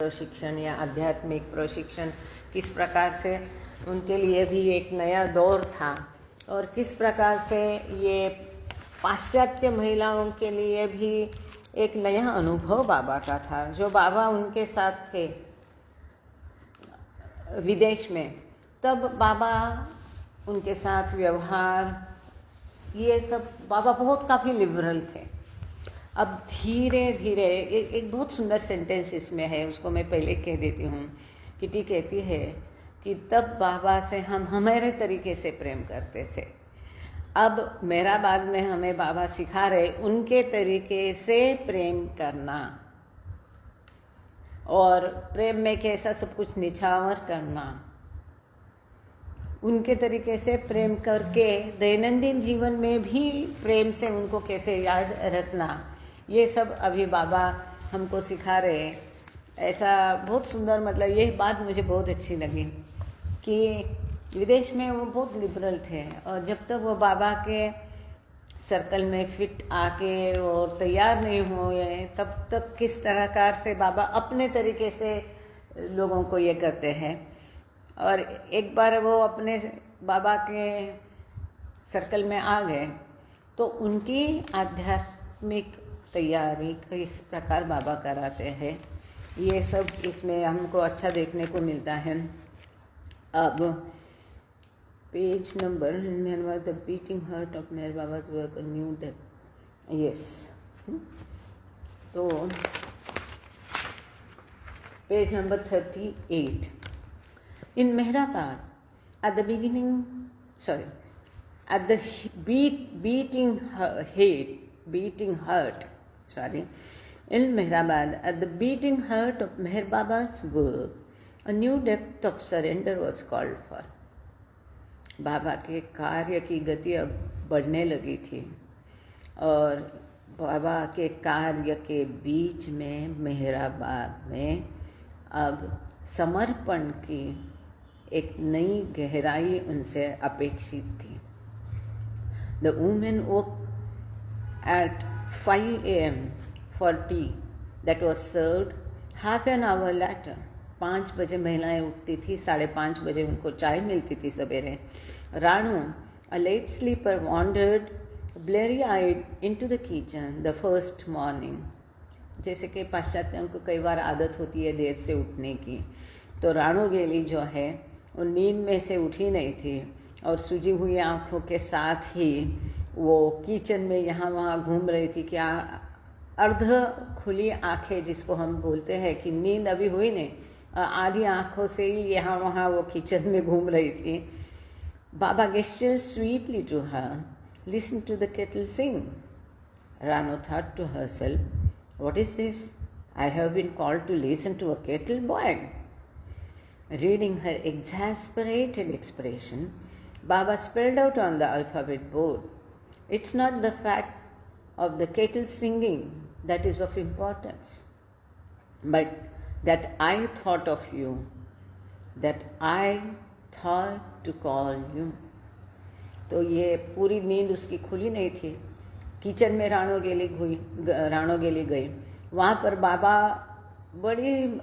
प्रशिक्षण या आध्यात्मिक प्रशिक्षण किस प्रकार से उनके लिए भी एक नया दौर था और किस प्रकार से ये पाश्चात्य महिलाओं के लिए भी एक नया अनुभव बाबा का था। जो बाबा उनके साथ थे विदेश में, तब बाबा उनके साथ व्यवहार ये सब बाबा काफ़ी लिबरल थे। अब धीरे धीरे एक बहुत सुंदर सेंटेंस इसमें है, उसको मैं पहले कह देती हूँ। किटी कहती है कि तब बाबा से हम हमारे तरीके से प्रेम करते थे, अब मेरा बाद में हमें बाबा सिखा रहे उनके तरीके से प्रेम करना और प्रेम में कैसा सब कुछ निछावर करना, उनके तरीके से प्रेम करके दैनंदिन जीवन में भी प्रेम से उनको कैसे याद रखना, ये सब अभी बाबा हमको सिखा रहे हैं। ऐसा बहुत सुंदर, मतलब ये बात मुझे बहुत अच्छी लगी कि विदेश में वो बहुत लिबरल थे और जब तक वो बाबा के सर्कल में फिट आके और तैयार नहीं हुए तब तक किस तरह कार से बाबा अपने तरीके से लोगों को ये करते हैं। और एक बार वो अपने बाबा के सर्कल में आ गए तो उनकी आध्यात्मिक तैयारी किस प्रकार बाबा कराते हैं, ये सब इसमें हमको अच्छा देखने को मिलता है। अब page number the beating heart of Meher Baba's work a new depth, yes. तो page number 38 in Mehrabad at the beating heart in Mehrabad at the beating heart of Meher Baba's work, a new depth of surrender was called for. बाबा के कार्य की गति अब बढ़ने लगी थी और बाबा के कार्य के बीच में मेहराबाद में अब समर्पण की एक नई गहराई उनसे अपेक्षित थी। The women woke at 5 a.m. for tea that was served half an hour later. 5 बजे महिलाएं उठती थी, 5:30 बजे उनको चाय मिलती थी सवेरे। Ranu, a late sleeper, wandered bleary-eyed into the kitchen the first morning. जैसे कि पाश्चात्यों को कई बार आदत होती है देर से उठने की, तो रानू गेली जो है वो नींद में से उठी नहीं थी और सूजी हुई आँखों के साथ ही वो किचन में यहाँ वहाँ घूम रही थी। क्या अर्ध खुली आँखें जिसको हम बोलते हैं कि नींद अभी हुई नहीं, आधी आँखों से ही यहाँ वहाँ वो किचन में घूम रही थी। बाबा gestured sweetly to her, listen to the kettle sing. Ranu thought to herself, what is this? I have been called to listen to a kettle boil. Reading her exasperated expression, Baba spelled out on the alphabet board, it's not the fact of the kettle singing that is of importance, but that I thought of you, that I thought to call you. तो ये पूरी नींद उसकी खुली नहीं थी। Kitchen में राणो गेली गई, वहाँ पर बाबा बड़ी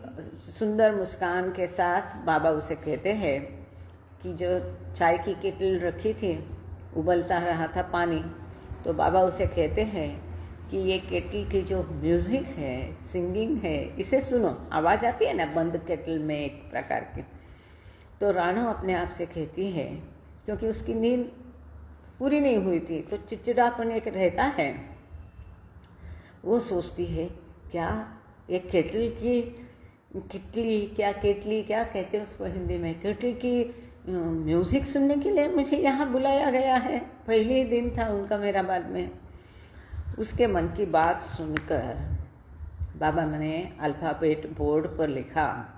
सुंदर मुस्कान के साथ बाबा उसे कहते हैं कि जो चाय की केटल रखी थी, उबलता रहा था पानी, तो बाबा उसे कहते हैं कि ये केटल की जो म्यूज़िक है, सिंगिंग है, इसे सुनो। आवाज़ आती है ना बंद केटल में एक प्रकार की। तो राणो अपने आप से कहती है, क्योंकि उसकी नींद पूरी नहीं हुई थी तो चिड़चिड़ापन एक रहता है, वो सोचती है क्या ये केटली क्या कहते हैं उसको हिंदी में, केटल की म्यूज़िक सुनने के लिए मुझे यहाँ बुलाया गया है। पहले ही दिन था उनका मेहराबाद में। उसके मन की बात सुनकर बाबा ने अल्फ़ाबेट बोर्ड पर लिखा,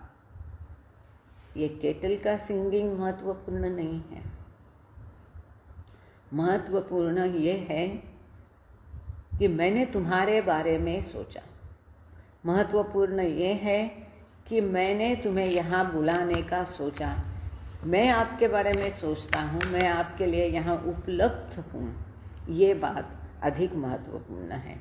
ये केटल का सिंगिंग महत्वपूर्ण नहीं है, महत्वपूर्ण ये है कि मैंने तुम्हारे बारे में सोचा, महत्वपूर्ण ये है कि मैंने तुम्हें यहाँ बुलाने का सोचा, मैं आपके बारे में सोचता हूँ, मैं आपके लिए यहाँ उपलब्ध हूँ, ये बात अधिक महत्वपूर्ण है।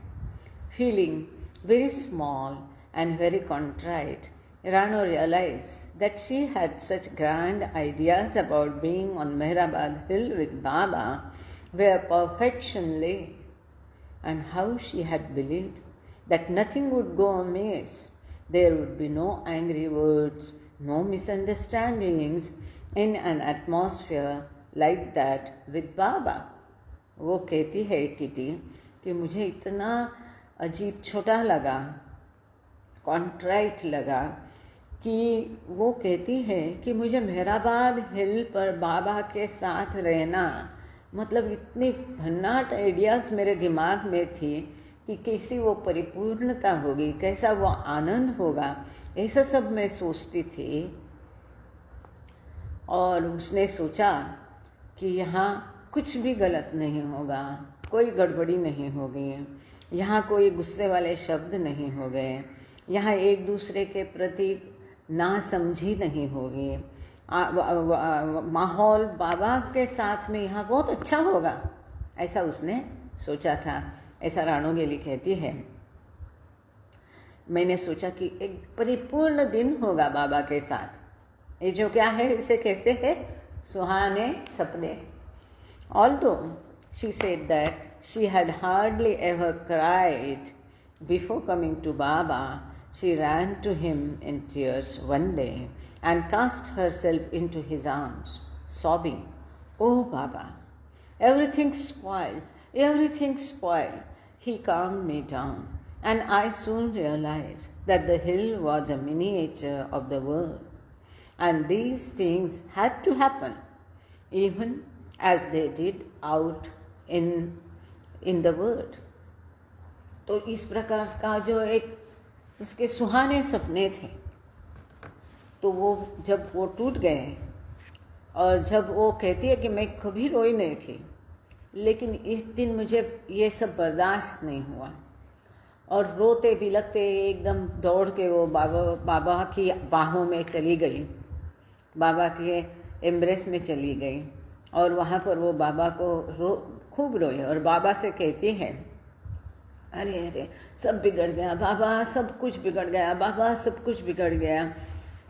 Feeling very small and very contrite Rano realized that she had such grand ideas about being on Mehrabad Hill with Baba, where perfection lay, and how she had believed that nothing would go amiss. There would be no angry words, no misunderstandings in an atmosphere like that with Baba. वो कहती है kitty कि मुझे इतना अजीब छोटा लगा, contrite लगा, कि वो कहती है कि मुझे मेहराबाद हिल पर बाबा के साथ रहना, मतलब इतनी भन्नाट आइडियाज़ मेरे दिमाग में थी कि कैसी वो परिपूर्णता होगी, कैसा वो आनंद होगा, ऐसा सब मैं सोचती थी। और उसने सोचा कि यहाँ कुछ भी गलत नहीं होगा, कोई गड़बड़ी नहीं होगी, यहाँ कोई गुस्से वाले शब्द नहीं हो गए, यहाँ एक दूसरे के प्रति नासमझी नहीं होगी, माहौल बाबा के साथ में यहाँ बहुत अच्छा होगा, ऐसा उसने सोचा था। ऐसा रानो गेली कहती है, मैंने सोचा कि एक परिपूर्ण दिन होगा बाबा के साथ। ये जो क्या है, इसे कहते हैं सुहाने सपने। Although she said that she had hardly ever cried before coming to Baba, she ran to him in tears one day and cast herself into his arms, sobbing, "Oh Baba, everything's spoiled, everything's spoiled." He calmed me down, and I soon realized that the hill was a miniature of the world, and these things had to happen, even as they did out in the world. तो इस प्रकार का जो एक उसके सुहाने सपने थे, तो वो जब वो टूट गए, और जब वो कहती है कि मैं कभी रोई नहीं थी, लेकिन इस दिन मुझे ये सब बर्दाश्त नहीं हुआ, और रोते बिलखते एकदम दौड़ के वो बाबा की बाहों में चली गई, बाबा के एम्ब्रेस में चली गई, और वहाँ पर वो बाबा को खूब रोई, और बाबा से कहती है, अरे अरे सब बिगड़ गया बाबा, सब कुछ बिगड़ गया बाबा, सब कुछ बिगड़ गया।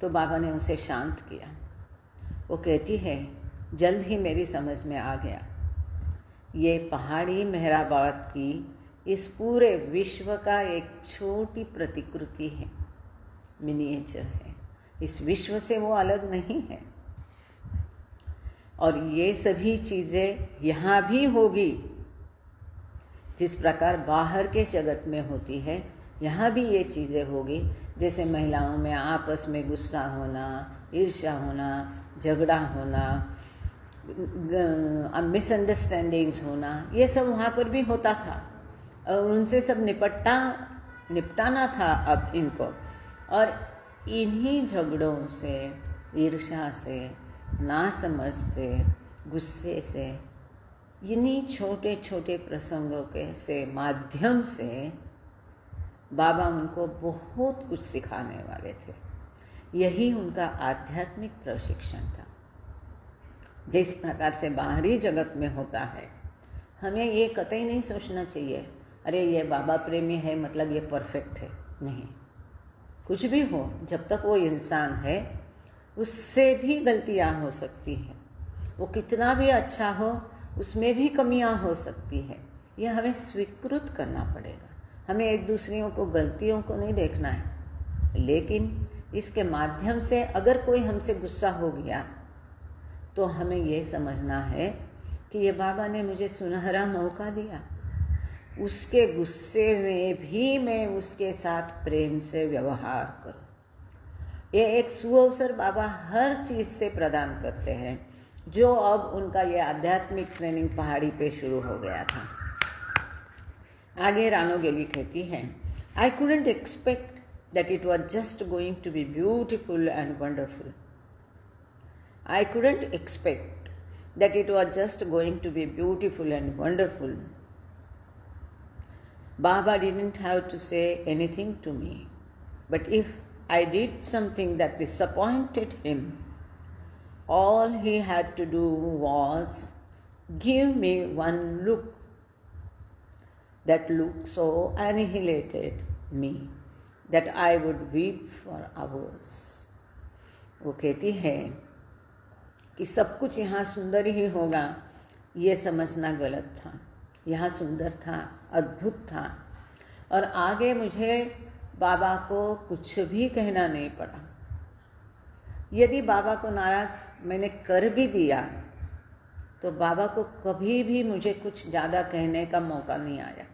तो बाबा ने उसे शांत किया। वो कहती है, जल्द ही मेरी समझ में आ गया, ये पहाड़ी मेहराबाद की इस पूरे विश्व का एक छोटी प्रतिकृति है, मिनिएचर है, इस विश्व से वो अलग नहीं है, और ये सभी चीज़ें यहाँ भी होगी, जिस प्रकार बाहर के जगत में होती है, यहाँ भी ये चीज़ें होगी। जैसे महिलाओं में आपस में गुस्सा होना, ईर्ष्या होना, झगड़ा होना, मिसअंडरस्टैंडिंग्स होना, ये सब वहाँ पर भी होता था, और उनसे सब निपटाना था अब इनको। और इन्हीं झगड़ों से, ईर्ष्या से, नासमझ से, गुस्से से, इन्हीं छोटे छोटे प्रसंगों के से माध्यम से बाबा उनको बहुत कुछ सिखाने वाले थे। यही उनका आध्यात्मिक प्रशिक्षण था। जिस प्रकार से बाहरी जगत में होता है, हमें ये कतई नहीं सोचना चाहिए, अरे ये बाबा प्रेमी है मतलब ये परफेक्ट है। नहीं, कुछ भी हो, जब तक वो इंसान है, उससे भी गलतियाँ हो सकती हैं। वो कितना भी अच्छा हो, उसमें भी कमियां हो सकती है। यह हमें स्वीकृत करना पड़ेगा। हमें एक दूसरों को गलतियों को नहीं देखना है, लेकिन इसके माध्यम से अगर कोई हमसे गुस्सा हो गया, तो हमें ये समझना है कि ये बाबा ने मुझे सुनहरा मौका दिया, उसके गुस्से में भी मैं उसके साथ प्रेम से व्यवहार करूं। ये एक सुअवसर बाबा हर चीज़ से प्रदान करते हैं, जो अब उनका ये आध्यात्मिक ट्रेनिंग पहाड़ी पे शुरू हो गया था। आगे रानो गेली कहती है, I couldn't expect that it was just going to be beautiful and wonderful. I couldn't expect that it was just going to be beautiful and wonderful. Baba didn't have to say anything to me, but if I did something that disappointed him, all he had to do was give me one look. That look so annihilated me that I would weep for hours. वो कहती है कि सब कुछ यहाँ सुंदर ही होगा, ये समझना गलत था। यहाँ सुंदर था, अद्भुत था, और आगे मुझे बाबा को कुछ भी कहना नहीं पड़ा। यदि बाबा को नाराज़ मैंने कर भी दिया तो बाबा को कभी भी मुझे कुछ ज़्यादा कहने का मौका नहीं आया।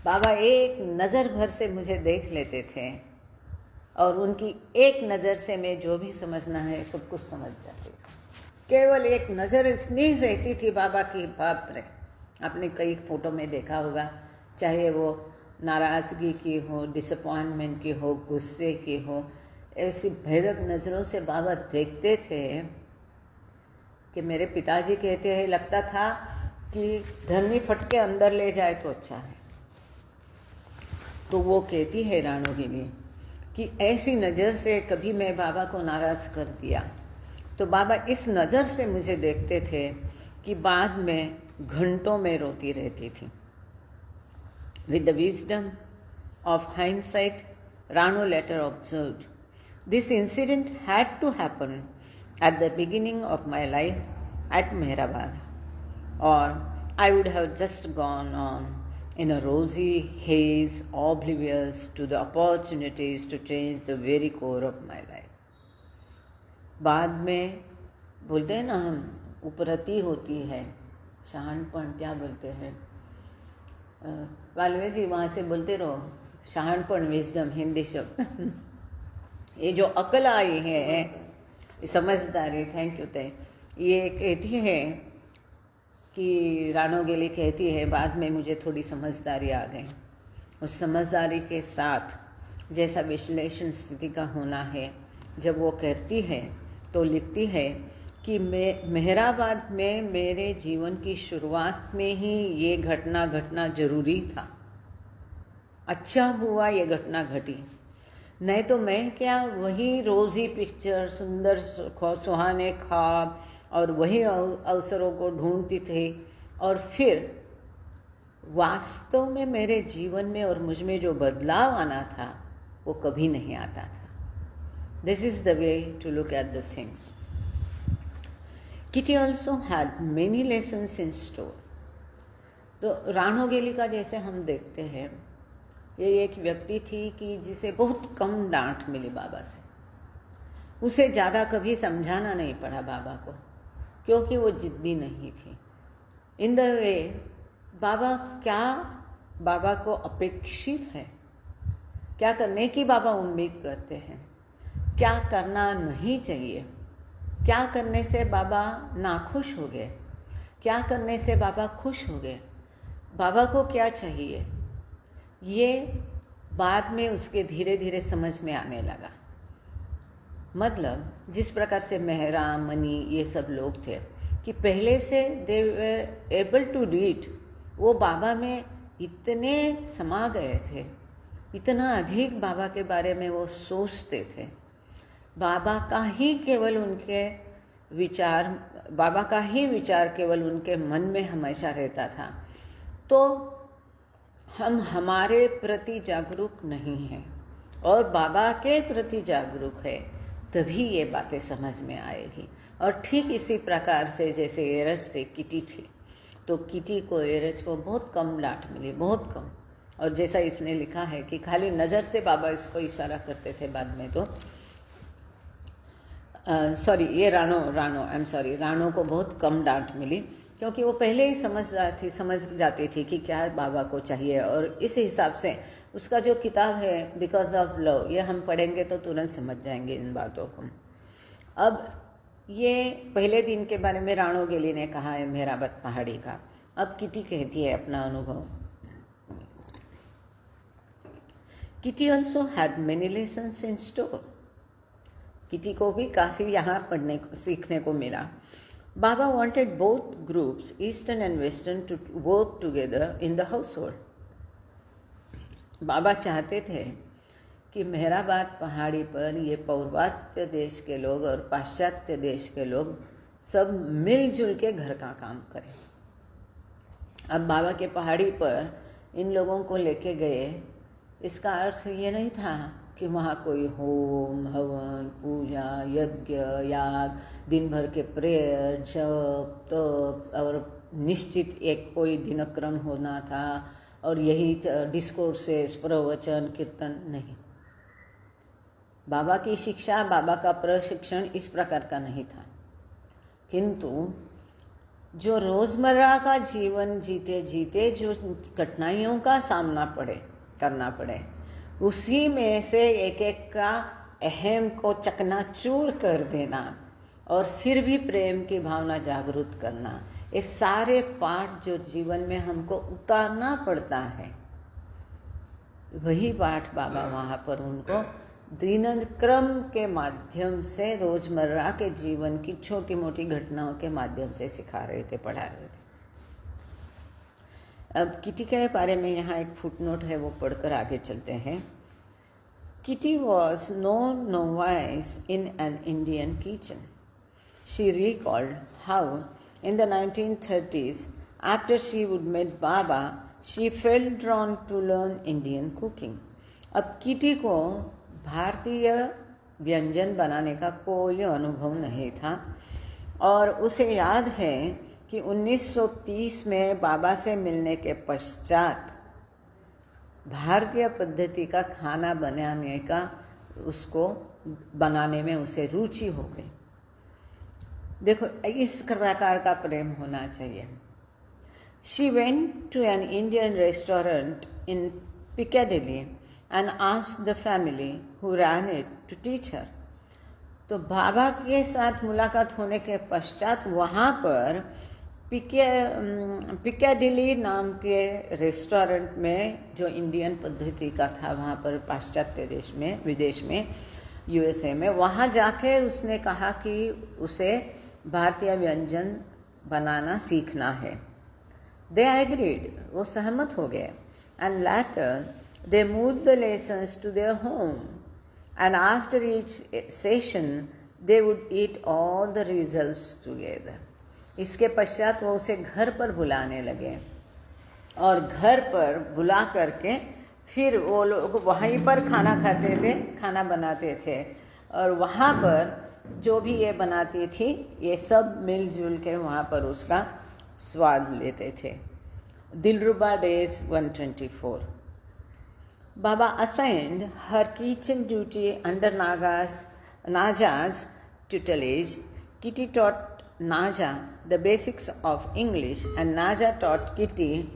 बाबा एक नज़र भर से मुझे देख लेते थे और उनकी एक नज़र से मैं जो भी समझना है सब कुछ समझ जाती थी। केवल एक नज़र इतनी रहती थी बाबा की, बाप रे। आपने कई फोटो में देखा होगा, चाहे वो नाराज़गी की हो, डिसअपॉइंटमेंट की हो, गुस्से की हो, ऐसी भयानक नज़रों से बाबा देखते थे कि मेरे पिताजी कहते हैं लगता था कि धरनी फट के अंदर ले जाए तो अच्छा है। तो वो कहती है रानू के लिए कि ऐसी नज़र से कभी मैं बाबा को नाराज़ कर दिया तो बाबा इस नज़र से मुझे देखते थे कि बाद में घंटों में रोती रहती थी। With the wisdom of hindsight, Rano later observed, this incident had to happen at the beginning of my life at Mehrabad, or I would have just gone on in a rosy haze, oblivious to the opportunities to change the very core of my life. बाद में बोलते हैं ना हम, उपरती होती है, शहानपन क्या बोलते हैं, वालवे जी वहाँ से बोलते रहो, शहानपन, विजडम हिंदी शब्द। ये जो अकल आई है, समझदारी, थैंक यू थे, ये कहती है कि रानो गेली कहती है बाद में मुझे थोड़ी समझदारी आ गई। उस समझदारी के साथ जैसा विश्लेषण स्थिति का होना है, जब वो कहती है तो लिखती है कि मैं मेहराबाद में मेरे जीवन की शुरुआत में ही ये घटना घटना जरूरी था। अच्छा हुआ ये घटना घटी, नहीं तो मैं क्या वही रोज़ी पिक्चर, सुंदर सुहाने ख्वाब और वही अवसरों को ढूंढती थी, और फिर वास्तव में मेरे जीवन में और मुझ में जो बदलाव आना था वो कभी नहीं आता था। This is the way to look at the things. Kitty also had many lessons in store. तो रानो गेली का जैसे हम देखते हैं, ये एक व्यक्ति थी कि जिसे बहुत कम डांट मिली बाबा से। उसे ज़्यादा कभी समझाना नहीं पड़ा बाबा को, क्योंकि वो जिद्दी नहीं थी। इन द वे बाबा क्या बाबा को अपेक्षित है, क्या करने की बाबा उम्मीद करते हैं, क्या करना नहीं चाहिए, क्या करने से बाबा नाखुश हो गए, क्या करने से बाबा खुश हो गए, बाबा को क्या चाहिए, ये बाद में उसके धीरे धीरे समझ में आने लगा। मतलब जिस प्रकार से मेहरा, मनी, ये सब लोग थे कि पहले से दे वर एबल टू रीड, वो बाबा में इतने समा गए थे, इतना अधिक बाबा के बारे में वो सोचते थे, बाबा का ही केवल उनके विचार, बाबा का ही विचार केवल उनके मन में हमेशा रहता था। तो हम हमारे प्रति जागरूक नहीं हैं और बाबा के प्रति जागरूक है, तभी ये बातें समझ में आएगी। और ठीक इसी प्रकार से जैसे एरज थे, किटी थी, तो किटी को, एरज को बहुत कम डांट मिली, बहुत कम। और जैसा इसने लिखा है कि खाली नज़र से बाबा इसको इशारा करते थे बाद में। तो सॉरी, ये रानो को बहुत कम डांट मिली, क्योंकि वो पहले ही समझदार थी, समझ जाती थी कि क्या बाबा को चाहिए। और इस हिसाब से उसका जो किताब है बिकॉज ऑफ लव, ये हम पढ़ेंगे तो तुरंत समझ जाएंगे इन बातों को। अब ये पहले दिन के बारे में रानो गेली ने कहा है मेहराबाद पहाड़ी का। अब किटी कहती है अपना अनुभव। Kitty also had many lessons in store. Kitty को भी काफ़ी यहाँ पढ़ने सीखने को मिला। बाबा wanted both groups, Eastern and Western, to work together in the household. बाबा चाहते थे कि मेहराबाद पहाड़ी पर ये पौर्वात्य देश के लोग और पाश्चात्य देश के लोग सब मिलजुल के घर का काम करें। अब बाबा के पहाड़ी पर इन लोगों को लेके गए इसका अर्थ ये नहीं था कि वहाँ कोई होम हवन पूजा यज्ञ याग दिन भर के प्रेयर जप तप और निश्चित एक कोई दिनक्रम होना था और यही डिस्कोर्सेस प्रवचन कीर्तन नहीं। बाबा की शिक्षा बाबा का प्रशिक्षण इस प्रकार का नहीं था, किंतु जो रोज़मर्रा का जीवन जीते जीते जो कठिनाइयों का सामना करना पड़े उसी में से एक एक का अहम को चकनाचूर कर देना और फिर भी प्रेम की भावना जागृत करना, ये सारे पाठ जो जीवन में हमको उतारना पड़ता है, वही पाठ बाबा वहाँ पर उनको दिनक्रम के माध्यम से रोजमर्रा के जीवन की छोटी मोटी घटनाओं के माध्यम से सिखा रहे थे, पढ़ा रहे थे। अब किटी के बारे में यहाँ एक फुटनोट है, वो पढ़कर आगे चलते हैं। Kitty was no novice in an Indian kitchen. She recalled how in the 1930s, after she would met Baba, she felt drawn to learn Indian cooking. अब किटी को भारतीय व्यंजन बनाने का कोई अनुभव नहीं था और उसे याद है कि 1930 में बाबा से मिलने के पश्चात भारतीय पद्धति का खाना बनाने में उसे रुचि हो गई। देखो, इस प्रकार का प्रेम होना चाहिए। She went to an Indian restaurant in Piccadilly and asked the family who ran it to teach her. तो बाबा के साथ मुलाकात होने के पश्चात वहाँ पर पिकाडिली नाम के रेस्टोरेंट में, जो इंडियन पद्धति का था वहाँ पर पाश्चात्य देश में, विदेश में, यूएसए में, वहाँ जाके उसने कहा कि उसे भारतीय व्यंजन बनाना सीखना है। They agreed, वो सहमत हो गए। And later they moved the lessons to their home, and after each session they would eat all the results together. इसके पश्चात वो उसे घर पर बुलाने लगे और घर पर बुला करके फिर वो लोग वहीं पर खाना खाते थे, खाना बनाते थे और वहाँ पर जो भी ये बनाती थी ये सब मिलजुल के वहाँ पर उसका स्वाद लेते थे। दिलरुबा days 124. Baba assigned her kitchen duty under Naja's tutelage. Kitty taught Naja the basics of English and Naja taught Kitty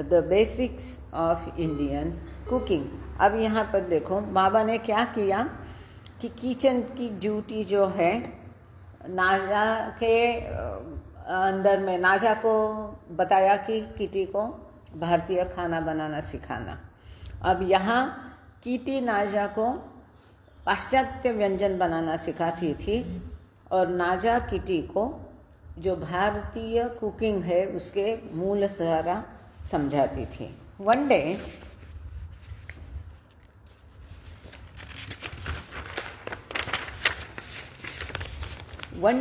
the basics of Indian cooking. अब यहाँ पर देखो बाबा ने क्या किया कि किचन की ड्यूटी जो है नाजा के अंदर में नाजा को बताया कि किटी को भारतीय खाना बनाना सिखाना। अब यहाँ किटी नाजा को पाश्चात्य व्यंजन बनाना सिखाती थी और नाजा किटी को जो भारतीय कुकिंग है उसके मूल सारा समझाती थी। One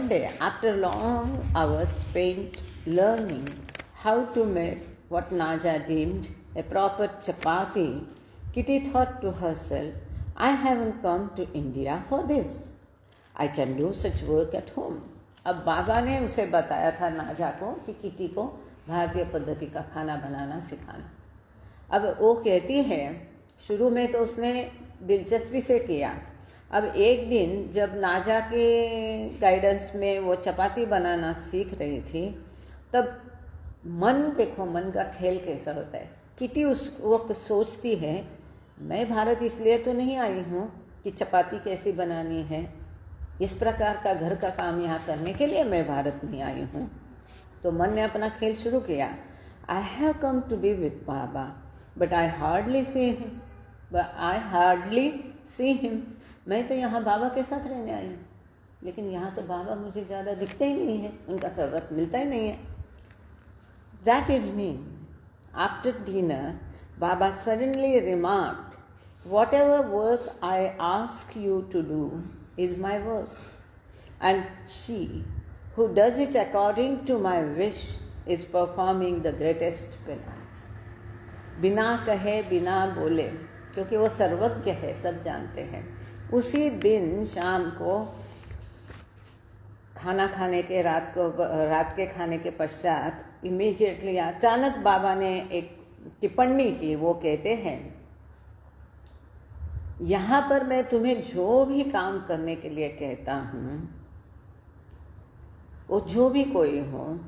day, after long hours spent learning how to make what Naja deemed a proper chapati, Kitty thought to herself, I haven't come to India for this. I can do such work at home. अब बाबा ने उसे बताया था नाजा को कि kitty को भारतीय पद्धति का खाना बनाना सिखाना। अब वो कहती है शुरू में तो उसने दिलचस्पी से किया। अब एक दिन जब नाजा के गाइडेंस में वो चपाती बनाना सीख रही थी तब देखो मन का खेल कैसा होता है। किटी वो सोचती है मैं भारत इसलिए तो नहीं आई हूँ कि चपाती कैसी बनानी है, इस प्रकार का घर का काम यहाँ करने के लिए मैं भारत नहीं आई हूँ। तो मन ने अपना खेल शुरू किया। I have come to be with Baba but I hardly see him. मैं तो यहाँ बाबा के साथ रहने आई हूँ, लेकिन यहाँ तो बाबा मुझे ज़्यादा दिखते ही नहीं है, उनका सहवास मिलता ही नहीं है। That evening, after dinner, Baba suddenly remarked, whatever work I ask you to do is my work, and she who does it according to my wish is performing the greatest penance. बिना कहे बिना बोले क्योंकि वो सर्वज्ञ है, सब जानते हैं। उसी दिन शाम को खाना खाने के रात के खाने के पश्चात इमीडिएटली अचानक बाबा ने एक टिप्पणी की। वो कहते हैं, यहाँ पर मैं तुम्हें जो भी काम करने के लिए कहता हूँ, वो जो भी कोई हो,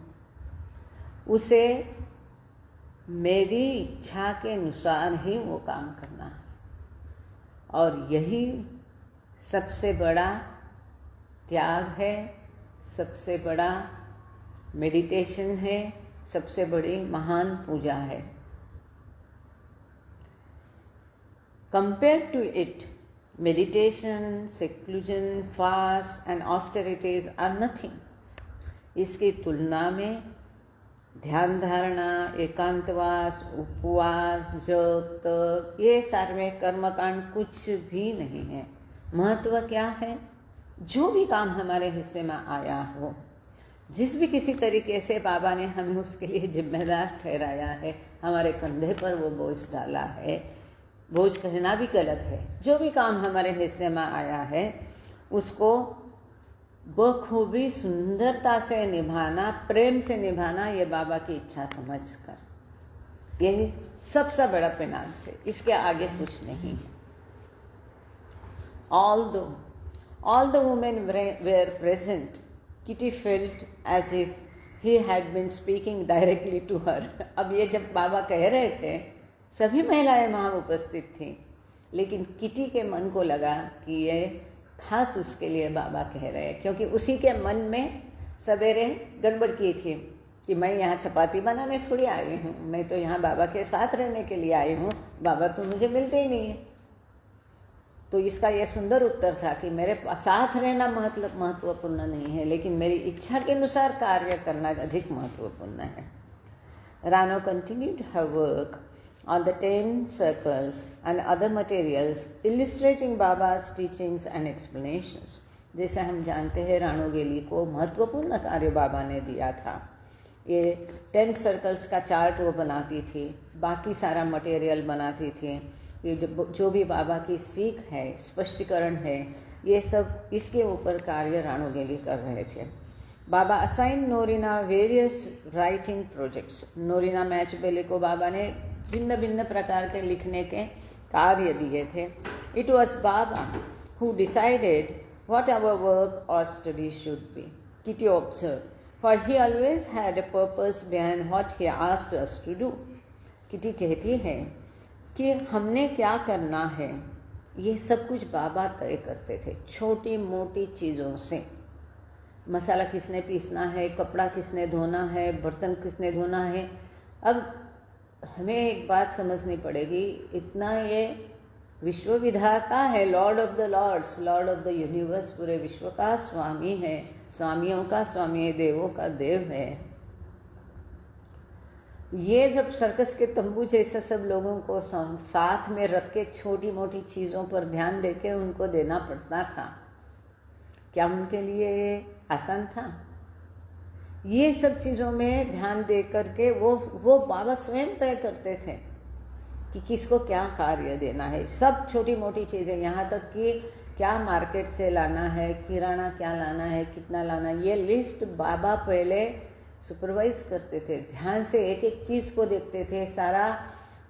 उसे मेरी इच्छा के अनुसार ही वो काम करना है। और यही सबसे बड़ा त्याग है, सबसे बड़ा मेडिटेशन है, सबसे बड़ी महान पूजा है। Compared to it, meditation, seclusion, fast and austerities are nothing. इसकी तुलना में ध्यान धारणा, एकांतवास, उपवास, जप, तप, ये सारे कर्मकांड कुछ भी नहीं है। महत्व क्या है? जो भी काम हमारे हिस्से में आया हो, जिस भी किसी तरीके से बाबा ने हमें उसके लिए जिम्मेदार ठहराया है, हमारे कंधे पर वो बोझ डाला है, बोझ कहना भी गलत है, जो भी काम हमारे हिस्से में आया है उसको बखूबी सुंदरता से निभाना, प्रेम से निभाना, ये बाबा की इच्छा समझकर, ये सबसे बड़ा पेनाल्स है। इसके आगे कुछ नहीं है। All the women were present. Kitty felt as if he had been speaking directly to her. अब ये जब बाबा कह रहे थे, सभी महिलाएं वहाँ उपस्थित थीं, लेकिन किटी के मन को लगा कि ये खास उसके लिए बाबा कह रहे हैं, क्योंकि उसी के मन में सवेरे गड़बड़ की थी कि मैं यहाँ चपाती बनाने थोड़ी आई हूँ, मैं तो यहाँ बाबा के साथ रहने के लिए आई हूँ, बाबा तो मुझे मिलते ही नहीं है। तो इसका यह सुंदर उत्तर था कि मेरे साथ रहना महत्वपूर्ण नहीं है, लेकिन मेरी इच्छा के अनुसार कार्य करना अधिक महत्वपूर्ण है। रानो continued her work on the 10 circles and other materials illustrating Baba's teachings and explanations. जैसे हम जानते हैं, रानो गेली को महत्वपूर्ण कार्य बाबा ने दिया था। ये 10 सर्कल्स का चार्ट वो बनाती थी, बाकी सारा मटेरियल बनाती थी, ये जो भी बाबा की सीख है, स्पष्टीकरण है, ये सब इसके ऊपर कार्य रानो गेली कर रहे थे। बाबा असाइन नोरिना वेरियस राइटिंग प्रोजेक्ट्स। नोरिना मैचबेली को बाबा ने भिन्न भिन्न प्रकार के लिखने के कार्य दिए थे। It was Baba who decided what our work or study should be. Kitty observed, for he always had a purpose behind what he asked us to do. Kitty कहती है कि हमने क्या करना है, ये सब कुछ बाबा तय करते थे, छोटी मोटी चीज़ों से। मसाला किसने पीसना है, कपड़ा किसने धोना है, बर्तन किसने धोना है। अब हमें एक बात समझनी पड़ेगी, इतना ये विश्व विधाता है, lord of the lords, lord of the universe, पूरे विश्व का स्वामी है, स्वामियों का स्वामी है, देवों का देव है। ये जब सर्कस के तंबू जैसे सब लोगों को साथ में रख के छोटी मोटी चीज़ों पर ध्यान देके उनको देना पड़ता था, क्या उनके लिए आसान था? ये सब चीज़ों में ध्यान दे करके वो बाबा स्वयं तय करते थे कि किसको क्या कार्य देना है। सब छोटी मोटी चीज़ें, यहाँ तक कि क्या मार्केट से लाना है, किराना क्या लाना है, कितना लाना है, ये लिस्ट बाबा पहले सुपरवाइज करते थे, ध्यान से एक एक चीज़ को देखते थे। सारा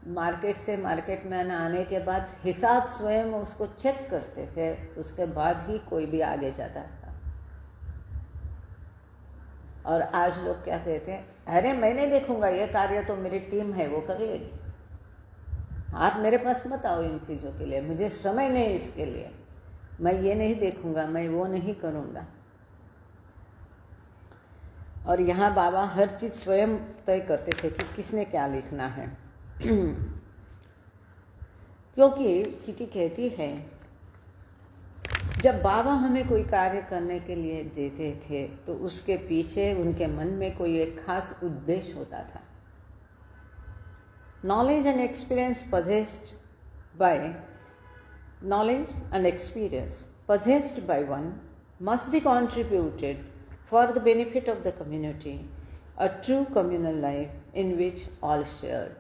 मार्केट में आने के बाद हिसाब स्वयं उसको चेक करते थे, उसके बाद ही कोई भी आगे जाता था। और आज लोग क्या कहते हैं, अरे मैं नहीं देखूंगा, ये कार्य तो मेरी टीम है वो कर लेगी, आप मेरे पास मत आओ इन चीज़ों के लिए, मुझे समय नहीं इसके लिए, मैं ये नहीं देखूंगा, मैं वो नहीं करूँगा। और यहाँ बाबा हर चीज़ स्वयं तय करते थे कि किसने क्या लिखना है। क्योंकि किटी कहती है, जब बाबा हमें कोई कार्य करने के लिए देते थे तो उसके पीछे उनके मन में कोई एक खास उद्देश्य होता था। Knowledge and experience possessed by one must be contributed for the benefit of the community, a true communal life in which all shared.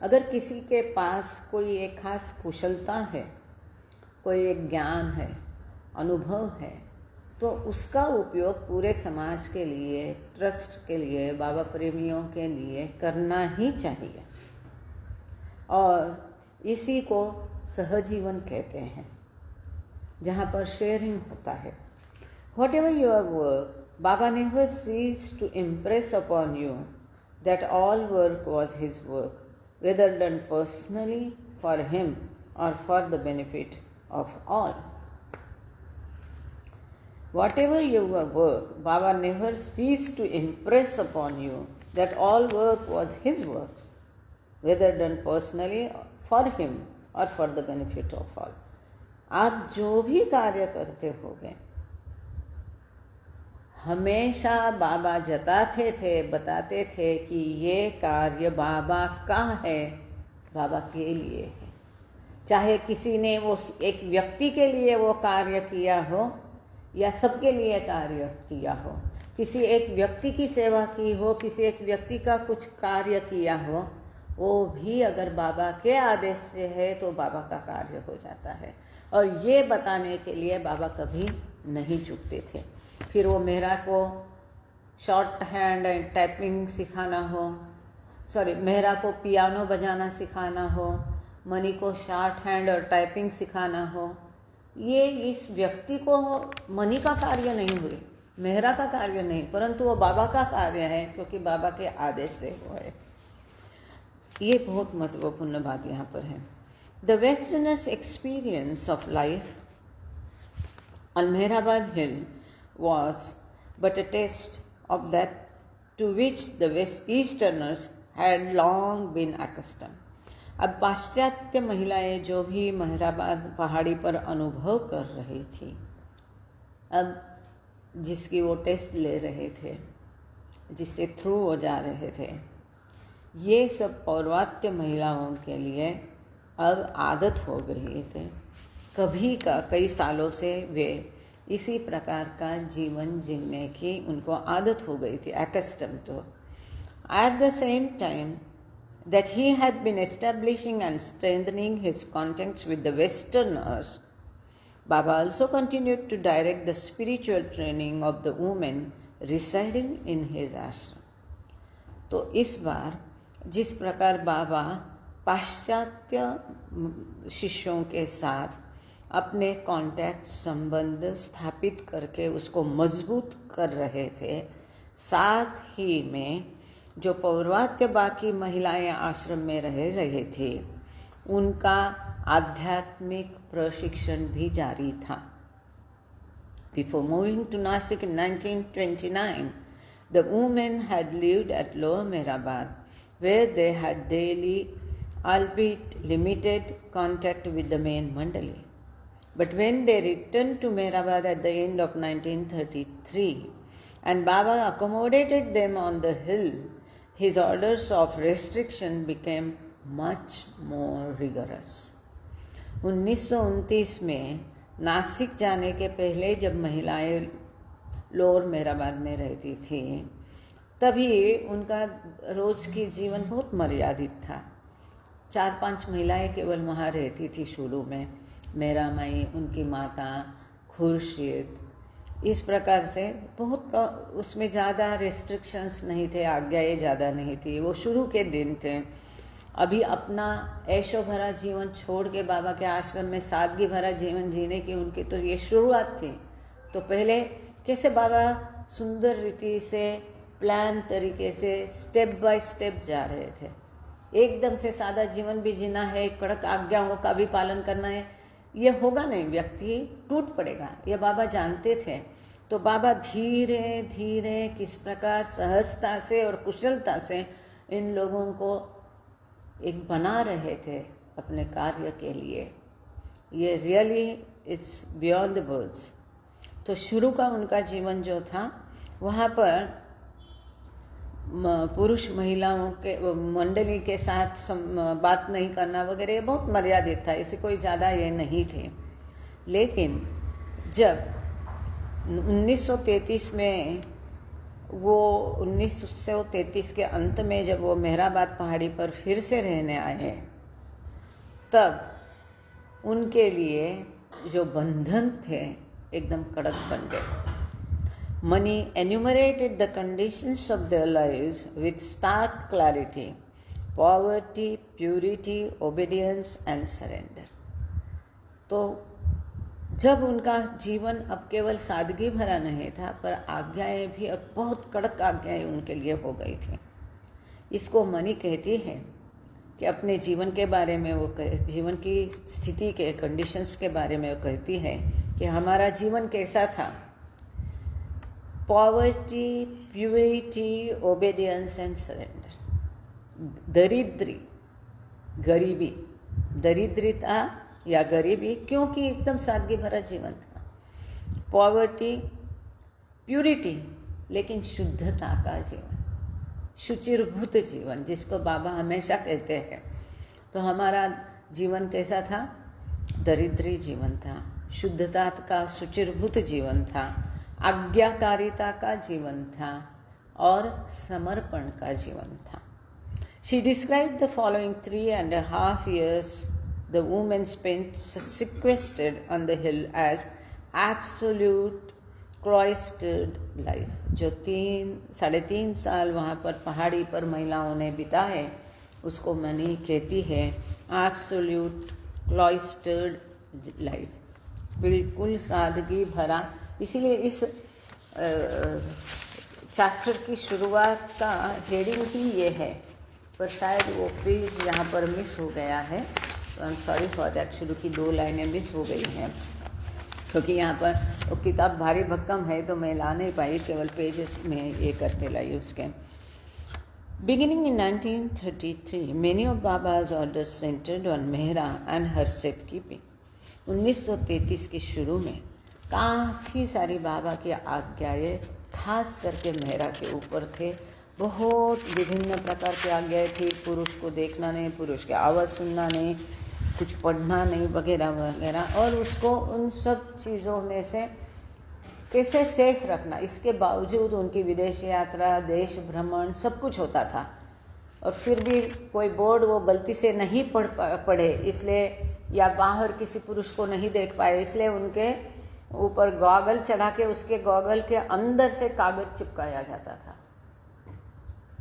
अगर किसी के पास कोई एक खास कुशलता है, कोई एक ज्ञान है, अनुभव है, तो उसका उपयोग पूरे समाज के लिए, ट्रस्ट के लिए, बाबा प्रेमियों के लिए करना ही चाहिए। और इसी को सहजीवन कहते हैं, जहाँ पर शेयरिंग होता है। Whatever your work, Baba never ceased to impress upon you that all work was his work, whether done personally for him or for the benefit of all. Whatever your work, Baba never ceased to impress upon you that all work was his work, whether done personally for him or for the benefit of all. आप जो भी कार्य करते होगे, हमेशा बाबा जताते थे, बताते थे कि ये कार्य बाबा का है, बाबा के लिए है। चाहे किसी ने वो एक व्यक्ति के लिए वो कार्य किया हो या सबके लिए कार्य किया हो, किसी एक व्यक्ति की सेवा की हो, किसी एक व्यक्ति का कुछ कार्य किया हो, वो भी अगर बाबा के आदेश से है तो बाबा का कार्य हो जाता है। और ये बताने के लिए बाबा कभी नहीं चूकते थे। फिर वो मेहरा को शॉर्ट हैंड एंड टाइपिंग सिखाना हो, मेहरा को पियानो बजाना सिखाना हो, मनी को शॉर्ट हैंड और टाइपिंग सिखाना हो, ये इस व्यक्ति को मनी का कार्य नहीं हुई, मेहरा का कार्य नहीं, परंतु वो बाबा का कार्य है, क्योंकि बाबा के आदेश से वो है। ये बहुत महत्वपूर्ण बात यहाँ पर है। The westerners experience of life on Mehrabad hill was but a taste of that to which the Easterners had long been accustomed. अब पाश्चात्य महिलाएं जो भी मेहराबाद पहाड़ी पर अनुभव कर रही थी, अब जिसकी वो टेस्ट ले रहे थे, जिससे थ्रू हो जा रहे थे, ये सब पौर्वात्य महिलाओं के लिए अब आदत हो गई थे। कभी का कई सालों से वे इसी प्रकार का जीवन जीने की उनको आदत हो गई थी, accustomed to. At the same time that he had been establishing and strengthening his contacts with the Westerners, Baba also continued to direct the spiritual training of the women residing in his ashram. तो इस बार जिस प्रकार बाबा पाश्चात्य शिष्यों के साथ अपने contact संबंध स्थापित करके उसको मजबूत कर रहे थे, साथ ही में जो पौर्वात्य बाकी महिलाएं आश्रम में रह रहे थे, उनका आध्यात्मिक प्रशिक्षण भी जारी था। Before moving to Nasik in 1929, the women had lived at Lower Mehrabad, where they had daily, albeit limited, contact with the main Mandali. But when they returned to Mehrabad at the end of 1933 and Baba accommodated them on the hill, his orders of restriction became much more rigorous. 1929 में नासिक जाने के पहले जब महिलाएं lower Mehrabad में रहती थी, तभी उनका रोज़ की जीवन बहुत मर्यादित था। 4-5 महिलाएं केवल वहाँ रहती थी शुरू में, मेरा माई, उनकी माता, खुर्शीद, इस प्रकार से बहुत उसमें ज़्यादा रेस्ट्रिक्शंस नहीं थे, आज्ञाएँ ज़्यादा नहीं थी। वो शुरू के दिन थे। अभी अपना ऐशो भरा जीवन छोड़ के बाबा के आश्रम में सादगी भरा जीवन जीने की उनकी तो ये शुरुआत थी। तो पहले कैसे बाबा सुंदर रीति से, प्लान तरीके से, स्टेप बाय स्टेप जा रहे थे। एकदम से सादा जीवन भी जीना है, कड़क आज्ञाओं का भी पालन करना है, ये होगा नहीं, व्यक्ति टूट पड़ेगा, ये बाबा जानते थे। तो बाबा धीरे धीरे किस प्रकार सहजता से और कुशलता से इन लोगों को एक बना रहे थे अपने कार्य के लिए, ये really it's beyond the words. तो शुरू का उनका जीवन जो था, वहाँ पर पुरुष महिलाओं के मंडली के साथ बात नहीं करना वगैरह बहुत मर्यादित था, इसे कोई ज़्यादा ये नहीं थे। लेकिन जब 1933 में वो 1933 के अंत में जब वो मेहराबाद पहाड़ी पर फिर से रहने आए, तब उनके लिए जो बंधन थे एकदम कड़क बन गए। Money enumerated the conditions of their lives with stark clarity: poverty, purity, obedience and surrender. तो जब उनका जीवन अब केवल सादगी भरा नहीं था, पर आज्ञाएं भी अब बहुत कड़क आज्ञाएं उनके लिए हो गई थी। इसको मनी कहती है कि अपने जीवन के बारे में वो जीवन की स्थिति के कंडीशंस के बारे में वो कहती है कि हमारा जीवन कैसा था। Poverty, purity, obedience and surrender. दरिद्री, गरीबी, दरिद्रता या गरीबी, क्योंकि एकदम सादगी भरा जीवन था। पॉवर्टी, प्यूरिटी, लेकिन शुद्धता का जीवन, शुचिर्भूत जीवन, जिसको बाबा हमेशा कहते हैं। तो हमारा जीवन कैसा था? दरिद्री जीवन था, शुद्धता का शुचिर्भूत जीवन था, आज्ञाकारिता का जीवन था और समर्पण का जीवन था। She described the following 3.5 years the woman spent sequestered on the hill as absolute cloistered life. जो 3.5 साल वहाँ पर पहाड़ी पर महिलाओं ने बिताए, उसको मनी कहती है absolute cloistered life, बिल्कुल सादगी भरा। इसीलिए इस चैप्टर की शुरुआत का हेडिंग ही ये है, पर शायद वो पेज यहाँ पर मिस हो गया है। I am sorry for that. शुरू की 2 लाइनें मिस हो गई हैं, क्योंकि यहाँ पर वो किताब भारी भक्कम है तो मैं ला नहीं पाई, केवल पेजेस में ये करके लाई उसके। Beginning in 1933, many of Baba's orders centered on Mehra and her safekeeping. 1933 के शुरू में काफ़ी सारी बाबा की आज्ञाएँ खास करके मेहरा के ऊपर थे। बहुत विभिन्न प्रकार की आज्ञाएँ थी। पुरुष को देखना नहीं, पुरुष की आवाज़ सुनना नहीं, कुछ पढ़ना नहीं, वगैरह वगैरह। और उसको उन सब चीज़ों में से कैसे सेफ रखना, इसके बावजूद उनकी विदेश यात्रा, देश भ्रमण सब कुछ होता था। और फिर भी कोई बोर्ड वो गलती से नहीं पढ़े इसलिए, या बाहर किसी पुरुष को नहीं देख पाए इसलिए उनके ऊपर गॉगल चढ़ा के उसके गॉगल के अंदर से कागज चिपकाया जाता था,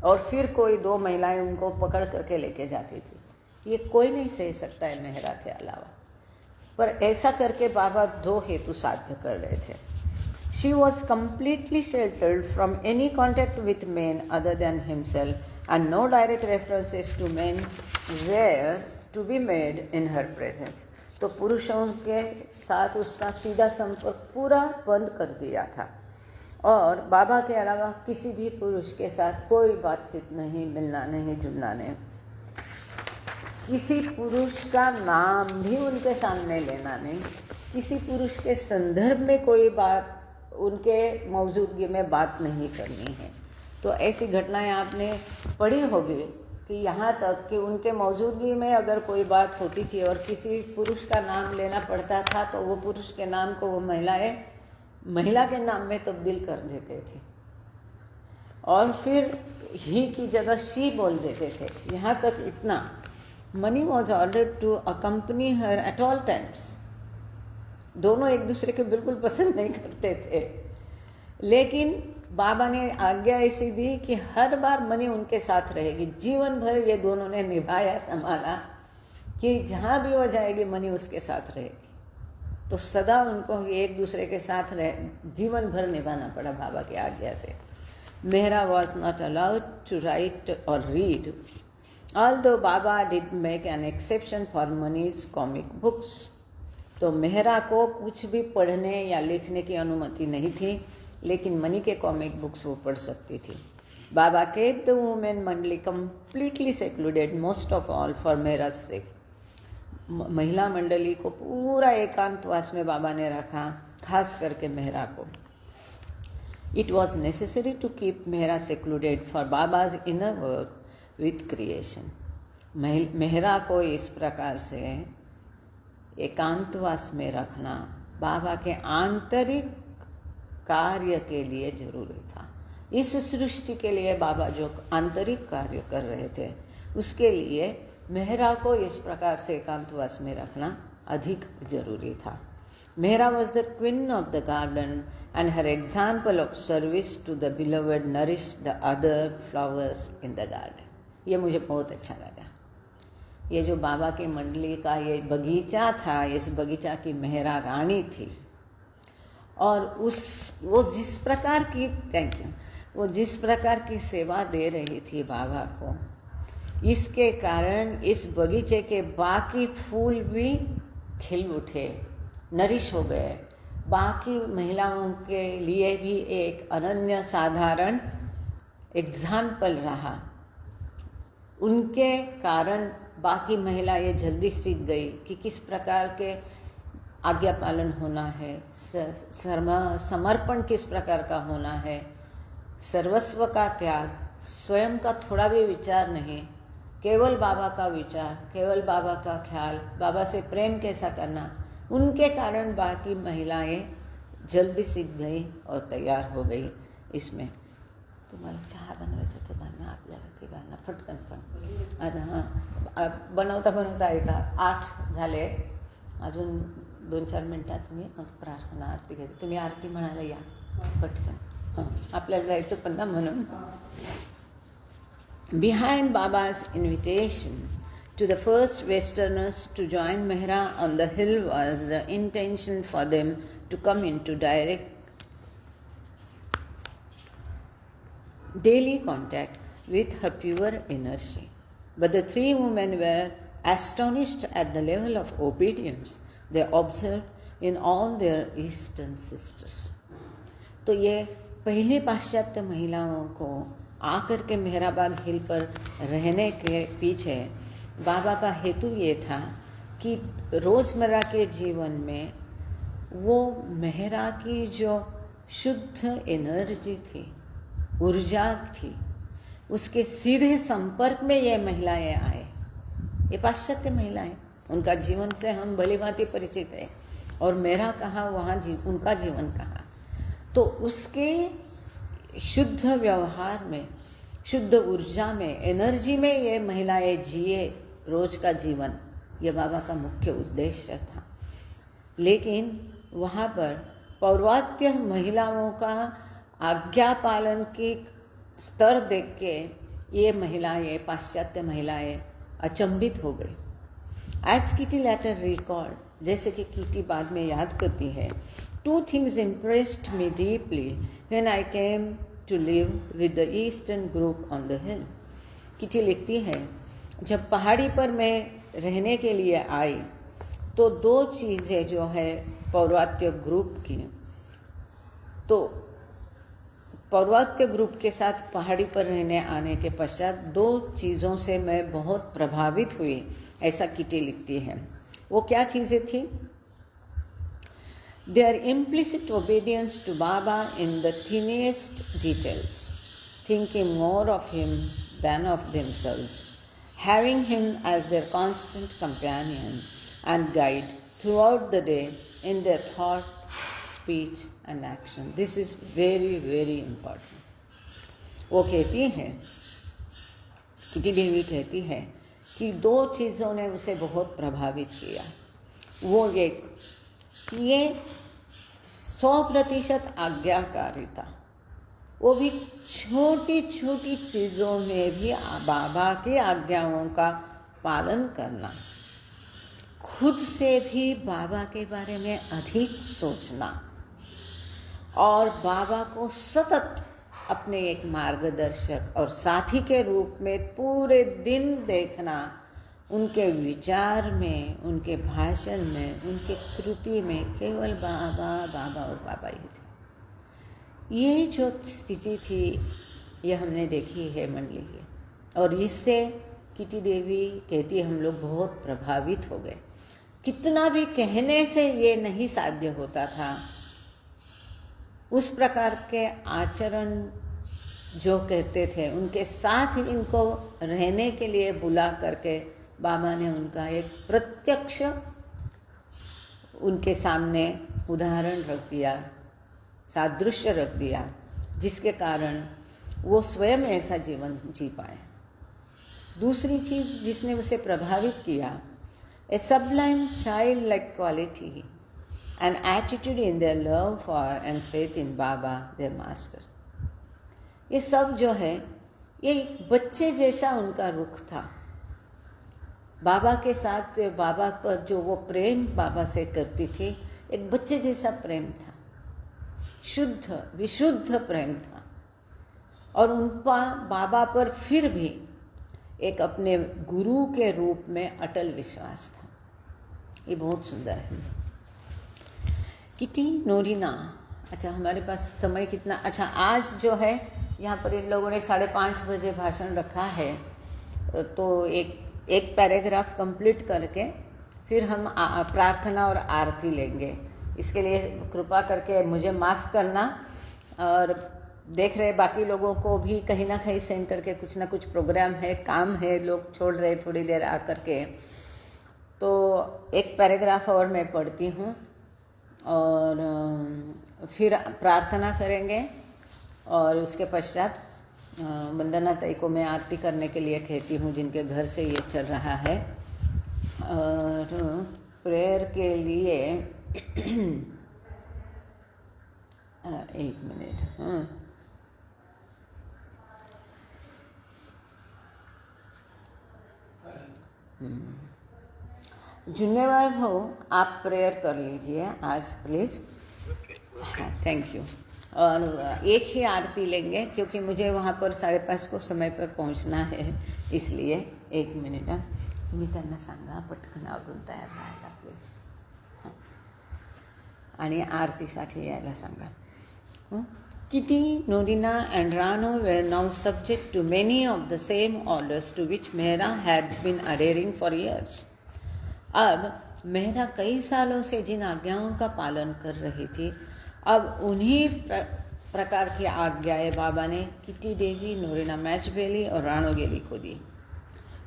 और फिर कोई 2 महिलाएं उनको पकड़ करके लेके जाती थी। ये कोई नहीं सह सकता है मेहरा के अलावा, पर ऐसा करके बाबा 2 हेतु साध्य कर रहे थे। She was completely sheltered from any contact with men other than himself, and no direct references to men were to be made in her presence. तो पुरुषों के साथ उसका सीधा संपर्क पूरा बंद कर दिया था, और बाबा के अलावा किसी भी पुरुष के साथ कोई बातचीत नहीं, मिलना नहीं, जुलना नहीं, किसी पुरुष का नाम भी उनके सामने लेना नहीं, किसी पुरुष के संदर्भ में कोई बात उनके मौजूदगी में बात नहीं करनी है। तो ऐसी घटनाएं आपने पढ़ी होगी कि यहाँ तक कि उनके मौजूदगी में अगर कोई बात होती थी और किसी पुरुष का नाम लेना पड़ता था, तो वो पुरुष के नाम को वो महिला के नाम में तब्दील कर देते थे, और फिर ही की जगह शी बोल देते थे। यहाँ तक इतना, Mani was ordered to accompany her at all times. दोनों एक दूसरे के बिल्कुल पसंद नहीं करते थे, लेकिन बाबा ने आज्ञा ऐसी दी कि हर बार मनी उनके साथ रहेगी। जीवन भर ये दोनों ने निभाया, संभाला कि जहाँ भी वो जाएगी मनी उसके साथ रहेगी। तो सदा उनको एक दूसरे के साथ जीवन भर निभाना पड़ा बाबा की आज्ञा से। Mehera was not allowed to write और read, although Baba did make an exception for Mani's comic books. तो मेहरा को कुछ भी पढ़ने या लिखने की अनुमति नहीं थी, लेकिन मनी के कॉमिक बुक्स वो पढ़ सकती थी। बाबा kept the women मंडली completely secluded most of all for मेहरा's sake। महिला मंडली को पूरा एकांतवास में बाबा ने रखा, खास करके मेहरा को। It was necessary to keep Mehra secluded for Baba's inner work with creation। Mehra को इस प्रकार से एकांतवास में रखना बाबा के आंतरिक कार्य के लिए जरूरी था। इस सृष्टि के लिए बाबा जो आंतरिक कार्य कर रहे थे, उसके लिए मेहरा को इस प्रकार से एकांतवास में रखना अधिक जरूरी था। Mehra was the queen of the garden and her example of service to the beloved nourished the other flowers in the garden. ये मुझे बहुत अच्छा लगा। ये जो बाबा की मंडली का ये बगीचा था, इस बगीचा की मेहरा रानी थी, और वो जिस प्रकार की सेवा दे रही थी बाबा को, इसके कारण इस बगीचे के बाकी फूल भी खिल उठे, नरिश हो गए। बाकी महिलाओं के लिए भी एक अनन्य साधारण एग्जाम्पल रहा। उनके कारण बाकी महिलाएं जल्दी सीख गई कि किस प्रकार के आज्ञा पालन होना है, समर्पण किस प्रकार का होना है, सर्वस्व का त्याग, स्वयं का थोड़ा भी विचार नहीं, केवल बाबा का विचार, केवल बाबा का ख्याल, बाबा से प्रेम कैसा करना। उनके कारण बाकी महिलाएं जल्दी सीख गई और तयार हो गई इसमें। तुम्हाला चहा बनवायचं तर बनवा, आपल्याला तिघांना फटकन पण आता हां बनवता ऐका 8 झाले, अजून 2-4 मिनटात मी मग प्रार्थना आरती घेते। तुम्ही आरती म्हणायला या पटकन, हां आपल्याला जायचं पण ना म्हणून। Behind Baba's invitation to the first Westerners to join Mehra on the hill was the intention for them to come into direct daily contact with her pure energy. But the 3 women were astonished at the level of obedience they observed in all their Eastern sisters. तो ये पहली पाश्चात्य महिलाओं को आकर के Mehrabad हिल पर रहने के पीछे बाबा का हेतु ये था कि रोज़मर्रा के जीवन में वो मेहरा की जो शुद्ध एनर्जी थी, ऊर्जा थी, उसके सीधे संपर्क में ये महिलाएं आए। ये पाश्चात्य महिलाएं, उनका जीवन से हम भली भांति परिचित है, और मेरा कहाँ वहाँ उनका जीवन कहाँ। तो उसके शुद्ध व्यवहार में, शुद्ध ऊर्जा में, एनर्जी में ये महिलाएं जिए रोज का जीवन, ये बाबा का मुख्य उद्देश्य था। लेकिन वहाँ पर पौर्वात्य महिलाओं का आज्ञा पालन की स्तर देख के ये महिलाएं, पाश्चात्य महिलाएं अचंभित हो गई। एज किटी लेटर रिकॉर्ड, जैसे कि किटी बाद में याद करती है, 2 things impressed me deeply when I came to live with the Eastern group on the hill. Kitty लिखती है, जब पहाड़ी पर मैं रहने के लिए आई तो 2 चीज़ें जो है पौर्वात्य ग्रुप की, तो पौर्वात्य ग्रुप के साथ पहाड़ी पर रहने आने के पश्चात 2 चीज़ों से मैं बहुत प्रभावित हुई, ऐसा किटी लिखती है। वो क्या चीज़ें थी? Their implicit obedience to Baba in the tiniest details, thinking more of him than of themselves, having him as their constant companion and guide throughout the day in their thought, speech and action. This is very, very important. वो कहती है, kitty देवी कहती है कि 2 चीज़ों ने उसे बहुत प्रभावित किया। वो एक कि ये 100% आज्ञाकारिता, वो भी छोटी छोटी चीज़ों में भी बाबा की आज्ञाओं का पालन करना, खुद से भी बाबा के बारे में अधिक सोचना, और बाबा को सतत अपने एक मार्गदर्शक और साथी के रूप में पूरे दिन देखना, उनके विचार में, उनके भाषण में, उनके कृति में केवल बाबा बाबा और बाबा ही थे। ये जो स्थिति थी ये हमने देखी है मंडली की, और इससे किटी देवी कहती हम लोग बहुत प्रभावित हो गए। कितना भी कहने से ये नहीं साध्य होता था, उस प्रकार के आचरण जो कहते थे उनके साथ ही इनको रहने के लिए बुला करके बाबा ने उनका एक प्रत्यक्ष उनके सामने उदाहरण रख दिया, सादृश्य रख दिया, जिसके कारण वो स्वयं ऐसा जीवन जी पाए। दूसरी चीज़ जिसने उसे प्रभावित किया, a sublime child like quality and attitude in their love for and faith in Baba their master. ये सब जो है ये एक बच्चे जैसा उनका रुख था। बाबा के साथ, बाबा पर जो वो प्रेम बाबा से करती थी, एक बच्चे जैसा प्रेम था, शुद्ध विशुद्ध प्रेम था। और उनका बाबा पर फिर भी एक अपने गुरु के रूप में अटल विश्वास था। ये बहुत सुंदर है। किटी नोरिना, अच्छा हमारे पास समय कितना, अच्छा आज जो है यहाँ पर इन लोगों ने 5:30 बजे भाषण रखा है, तो एक पैराग्राफ कंप्लीट करके फिर हम प्रार्थना और आरती लेंगे। इसके लिए कृपा करके मुझे माफ़ करना, और देख रहे बाकी लोगों को भी कहीं ना कहीं सेंटर के कुछ ना कुछ प्रोग्राम है, काम है, लोग छोड़ रहे थोड़ी देर आकर के। तो एक पैराग्राफ और मैं पढ़ती हूँ और फिर प्रार्थना करेंगे, और उसके पश्चात वंदना ताई को मैं आरती करने के लिए कहती हूँ, जिनके घर से ये चल रहा है। और प्रेयर के लिए एक मिनट, जुन्नेवार हो, आप प्रेयर कर लीजिए आज प्लीज़। हाँ, थैंक यू। और एक ही आरती लेंगे क्योंकि मुझे वहाँ पर 5:30 को समय पर पहुँचना है, इसलिए 1 मिनिट। तुम्ही त्यांना सांगा पटकन आवरून तयार राहायला प्लीज, आणि आरतीसाठी यायला सांगा। Kitty, Norina and Rano were now subject to many of the same orders to which Mehra had been adhering for years. अब मेहरा कई सालों से जिन आज्ञाओं का पालन कर रही थी, अब उन्हीं प्रकार की आज्ञाएं बाबा ने किटी देवी, नोरिना मैचबेली और राणो गेली को दी।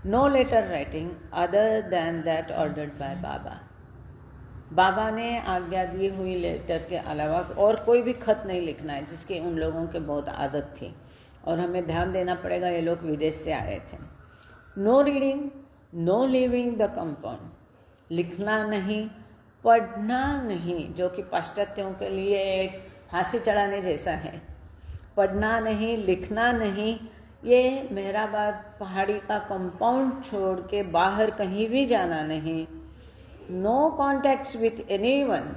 No letter writing other than that ordered by Baba. Baba ने आज्ञा दी हुई लेटर के अलावा और कोई भी खत नहीं लिखना है, जिसकी उन लोगों के बहुत आदत थी, और हमें ध्यान देना पड़ेगा, ये लोग विदेश से आए थे। No reading, no living the compound, लिखना नहीं, पढ़ना नहीं, जो कि पाश्चात्यों के लिए एक फांसी चढ़ाने जैसा है। पढ़ना नहीं, लिखना नहीं, ये मेहराबाद पहाड़ी का कंपाउंड छोड़ के बाहर कहीं भी जाना नहीं। No contacts with anyone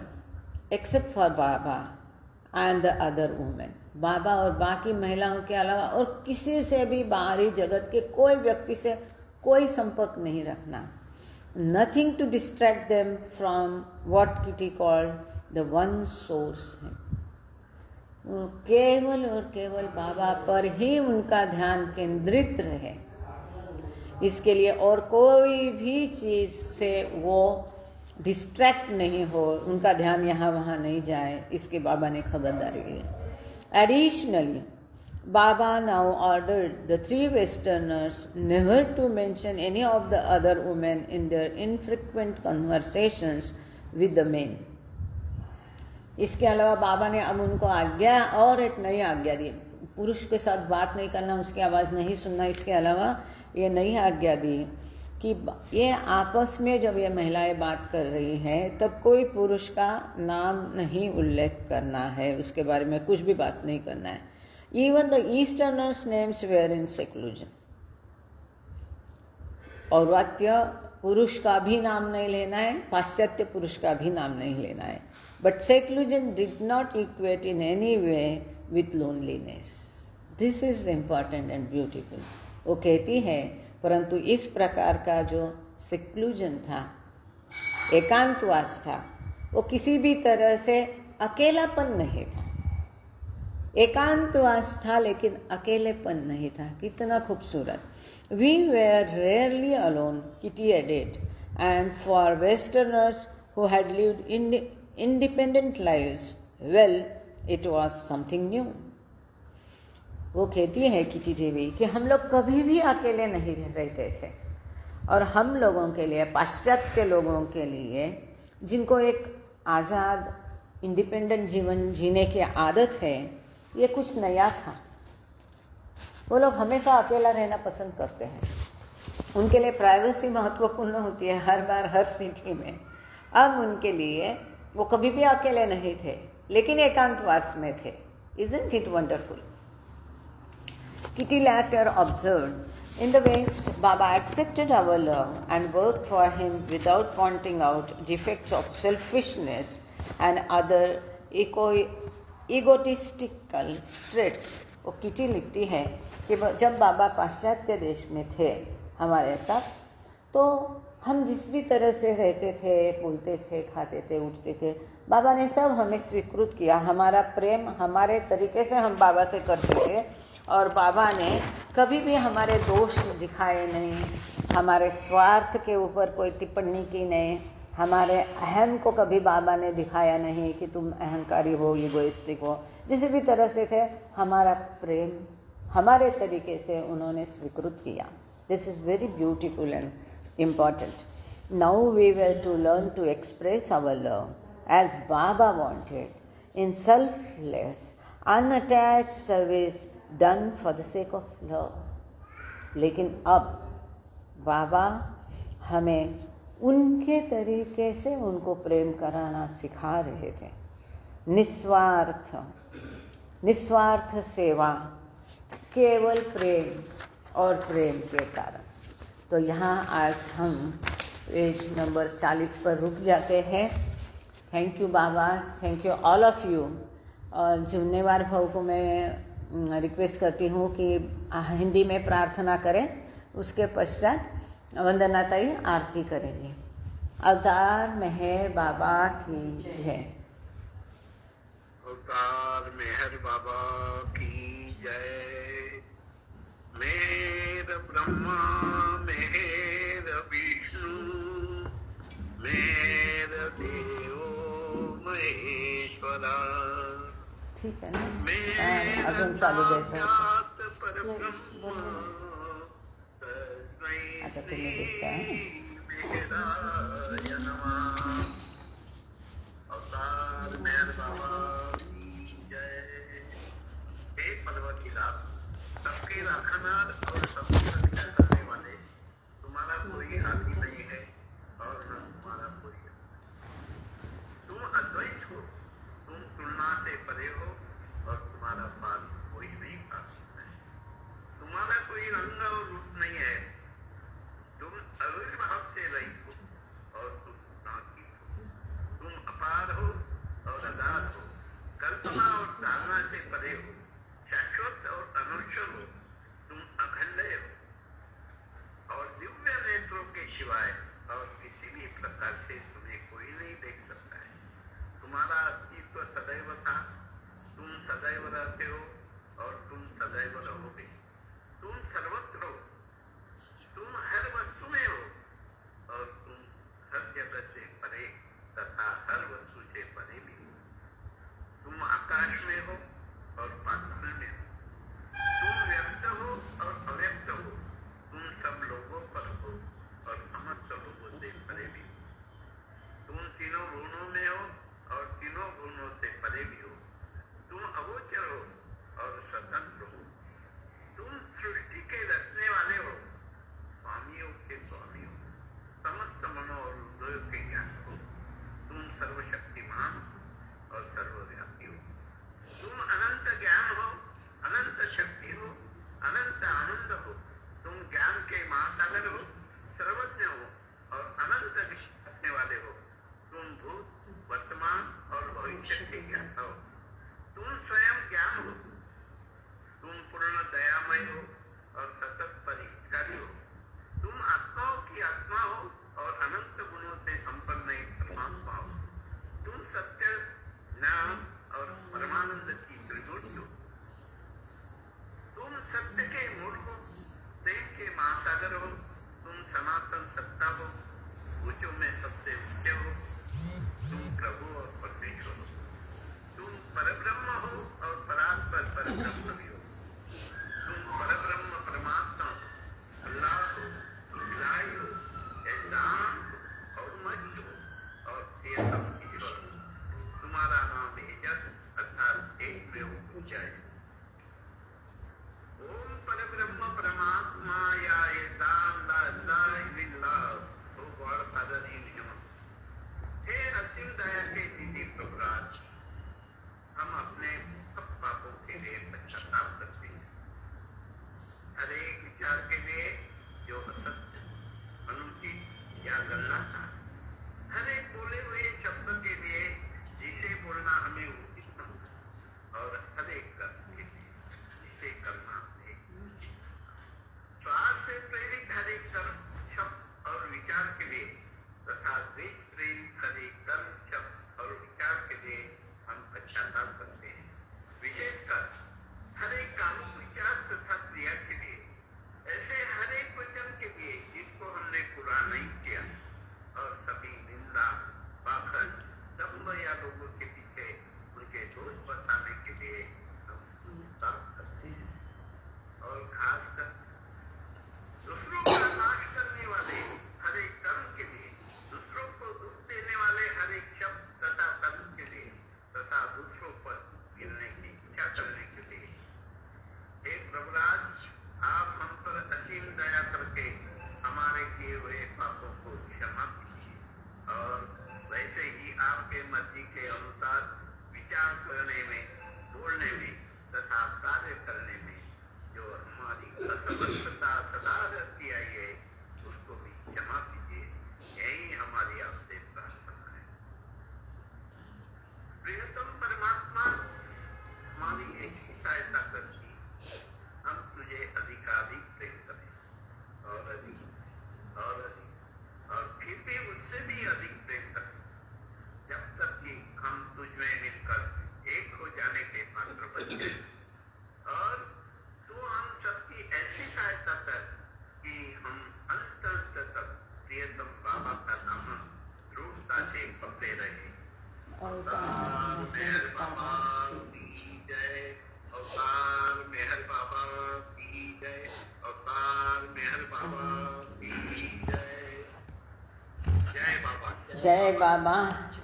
except for Baba and the other women. Baba और बाकी महिलाओं के अलावा और किसी से भी बाहरी जगत के कोई व्यक्ति से कोई संपर्क नहीं रखना। Nothing to distract them from what Kitty called the one source है। केवल और केवल बाबा पर ही उनका ध्यान केंद्रित रहे, इसके लिए और कोई भी चीज़ से वो डिस्ट्रैक्ट नहीं हो, उनका ध्यान यहाँ वहाँ नहीं जाए, इसके बाबा ने खबरदारी ली। Additionally Baba now ordered the 3 Westerners never to mention any of the other women in their infrequent conversations with the men. इसके अलावा बाबा ने अब उनको आज्ञा, और एक नई आज्ञा दी, पुरुष के साथ बात नहीं करना, उसकी आवाज़ नहीं सुनना। इसके अलावा ये नई आज्ञा दी कि ये आपस में जब ये महिलाएं बात कर रही हैं तब कोई पुरुष का नाम नहीं उल्लेख करना है, उसके बारे में कुछ भी बात नहीं करना है। Even the Easterners' names were in seclusion. पौर्वात्य पुरुष का भी नाम नहीं लेना है, पाश्चात्य पुरुष का भी नाम नहीं लेना है। But seclusion did not equate in any way with loneliness. This is important and beautiful. वो कहती है, परंतु इस प्रकार का जो seclusion था, एकांतवास था, वो किसी भी तरह से अकेलापन नहीं था। एकांतवास था लेकिन अकेलेपन नहीं था। कितना खूबसूरत। We were rarely alone, Kitty added, and for westerners who had lived independent lives, well it was something new. वो कहती है किटी देवी कि हम लोग कभी भी अकेले नहीं रहते थे, और हम लोगों के लिए, पाश्चात्य लोगों के लिए, जिनको एक आज़ाद इंडिपेंडेंट जीवन जीने की आदत है, ये कुछ नया था। वो लोग हमेशा अकेला रहना पसंद करते हैं, उनके लिए प्राइवेसी महत्वपूर्ण होती है हर बार हर स्थिति में। अब उनके लिए वो कभी भी अकेले नहीं थे, लेकिन एकांतवास में थे। Isn't it wonderful? Kitty Latter observed, in the West, Baba accepted our love and worked for him without pointing out defects of selfishness and other egotistical traits. वो किटी लिखती है कि जब बाबा पाश्चात्य देश में थे हमारे साथ, तो हम जिस भी तरह से रहते थे, बोलते थे, खाते थे, उठते थे, बाबा ने सब हमें स्वीकृत किया। हमारा प्रेम हमारे तरीके से हम बाबा से करते थे और बाबा ने कभी भी हमारे दोष दिखाए नहीं, हमारे स्वार्थ के ऊपर कोई टिप्पणी की नहीं, हमारे अहम को कभी बाबा ने दिखाया नहीं कि तुम अहंकारी हो, इगोइस्टिक हो। जिस भी तरह से थे हमारा प्रेम हमारे तरीके से उन्होंने स्वीकृत किया। This is very beautiful and important. Now we were to learn to express our love as Baba wanted, in selfless, unattached service done for the sake of love. लेकिन अब बाबा हमें उनके तरीके से उनको प्रेम कराना सिखा रहे थे। निस्वार्थ सेवा, केवल प्रेम और प्रेम के कारण। तो यहाँ आज हम पेज नंबर 40 पर रुक जाते हैं। Thank you Baba, thank you all of you. और जुम्मेवार भाव को मैं रिक्वेस्ट करती हूँ कि हिंदी में प्रार्थना करें, उसके पश्चात वंदना ताई आरती करेंगे। अवतार मेहर बाबा की जय। अवतार मेहर बाबा की जय। मेर ब्रह्मा मेर विष्णु मेर देवो महेश्वरा। ठीक है ना, अजून चालू द्यायचं आता तुम्ही दिसताय। अवतार मेहर बाबा की जय। हे पर्वत इलाका, सबके राखनार और सबकी रक्षा करने वाले, तुम्हारा कोई हाथी नहीं है और न तुम्हारा कोई। तुम अद्वैत हो, तुम तुलना से परे हो और तुम्हारा पास कोई नहीं खा सकता है। तुम्हारा कोई रंग और रूप नहीं है। तुम आविर्भाव से रहित हो और तुम नातीत हो। तुम अपार हो और अगाध हो, कल्पना और धारणा से परे हो, शाश्वत और अनश्वर हो। तुम अखंड हो और दिव्य नेत्रों के सिवाय और किसी भी प्रकार से तुम्हें कोई नहीं देख सकता है। तुम्हारा अस्तित्व सदैव था, तुम सदैव रहते हो और तुम सदैव रहोगे। तुम सर्वत्र हो, तुम हर वस्तु में हो और तुम हर जगह से परे तथा हर वस्तु से परे भी हो। तुम आकाश में हो और पाताल में हो। तुम व्यक्त हो और अव्यक्त हो। तुम सब लोगों पर हो और समस्त लोगों से परे भी हो। तुम तीनों गुणों में हो और तीनों गुणों से परे भी हो। तुम अगोचर हो और स्वतंत्र हो। तुम सृष्टि के रचने के लिए पश्चाताप करते हैं, हर एक विचार के लिए जो असत्य, अनुचित या गलत था, हर एक बोले हुए शब्द के लिए जिसे बोलना हमें उचित समझा, और हर एक कर्म के लिए जिसे करना हमें स्वार्थ से प्रेरित हर एक कर्म, शब्द और विचार के लिए तथा देश प्रेरित हर एक कर्म, शब्द और विचार के लिए हम पश्चाताप करते हैं। विशेषकर हर एक कानून, विचार तथा क्रिया के लिए, ऐसे हर एक वचन के लिए जिसको हमने पूरा नहीं किया, और सभी निंदा, पाखंड, दम्भ या लोगों के पीछे उनके दोष बताने के लिए हम पश्चाताप करते हैं। और खासकर दूसरों का नाश करने वाले हर एक कर्म के लिए, दूसरों को दुख देने वाले हर एक शब्द तथा कर्म के लिए, तथा दूसरों पर गिरने की इच्छा करने के लिए, हे प्रभुराज, आप हम पर असीम दया करके हमारे किए हुए पापों को क्षमा कीजिए, और वैसे ही आपके मर्जी के अनुसार विचार करने में, बोलने में तथा कार्य करने में जो हमारी असमर्थता सदा रहती आई है, उसको भी क्षमा कीजिए। यही हमारी आपसे प्रार्थना है। प्रियतम परमात्मा, हमारी एक सहायता करती, हम तुझे अधिकाधिक प्रेम करें, और अधिक और अधिक, और फिर भी उससे भी अधिक प्रेम करें, जब तक कि हम तुझमें मिलकर एक हो जाने के पात्र बन जाए। और तू हम सबकी ऐसी सहायता कर कि हम अंत तक प्रियतम बाबा का नाम रूपता से पकड़े रहे। अवतार मेहर बाबा की जय, अवतार मेहर बाबा की जय, अवतार मेहर बाबा की जय। जय बाबा, जय बाबा।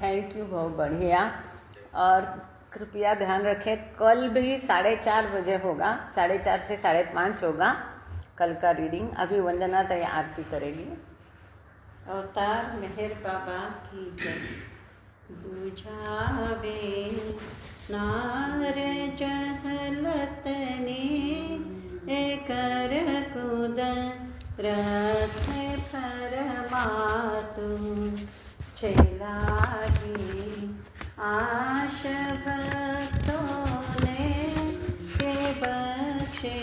थैंक यू, बहुत बढ़िया। और कृपया ध्यान रखें, कल भी 4:30 बजे होगा, 4:30 से 5:30 होगा कल का रीडिंग। अभी वंदना तय आरती करेगी। अवतार मेहर बाबा की जय। बुझावे नार जहलत ने कर कुद रथ फरमातु, छेलागी आश भक्तों ने के बख्शे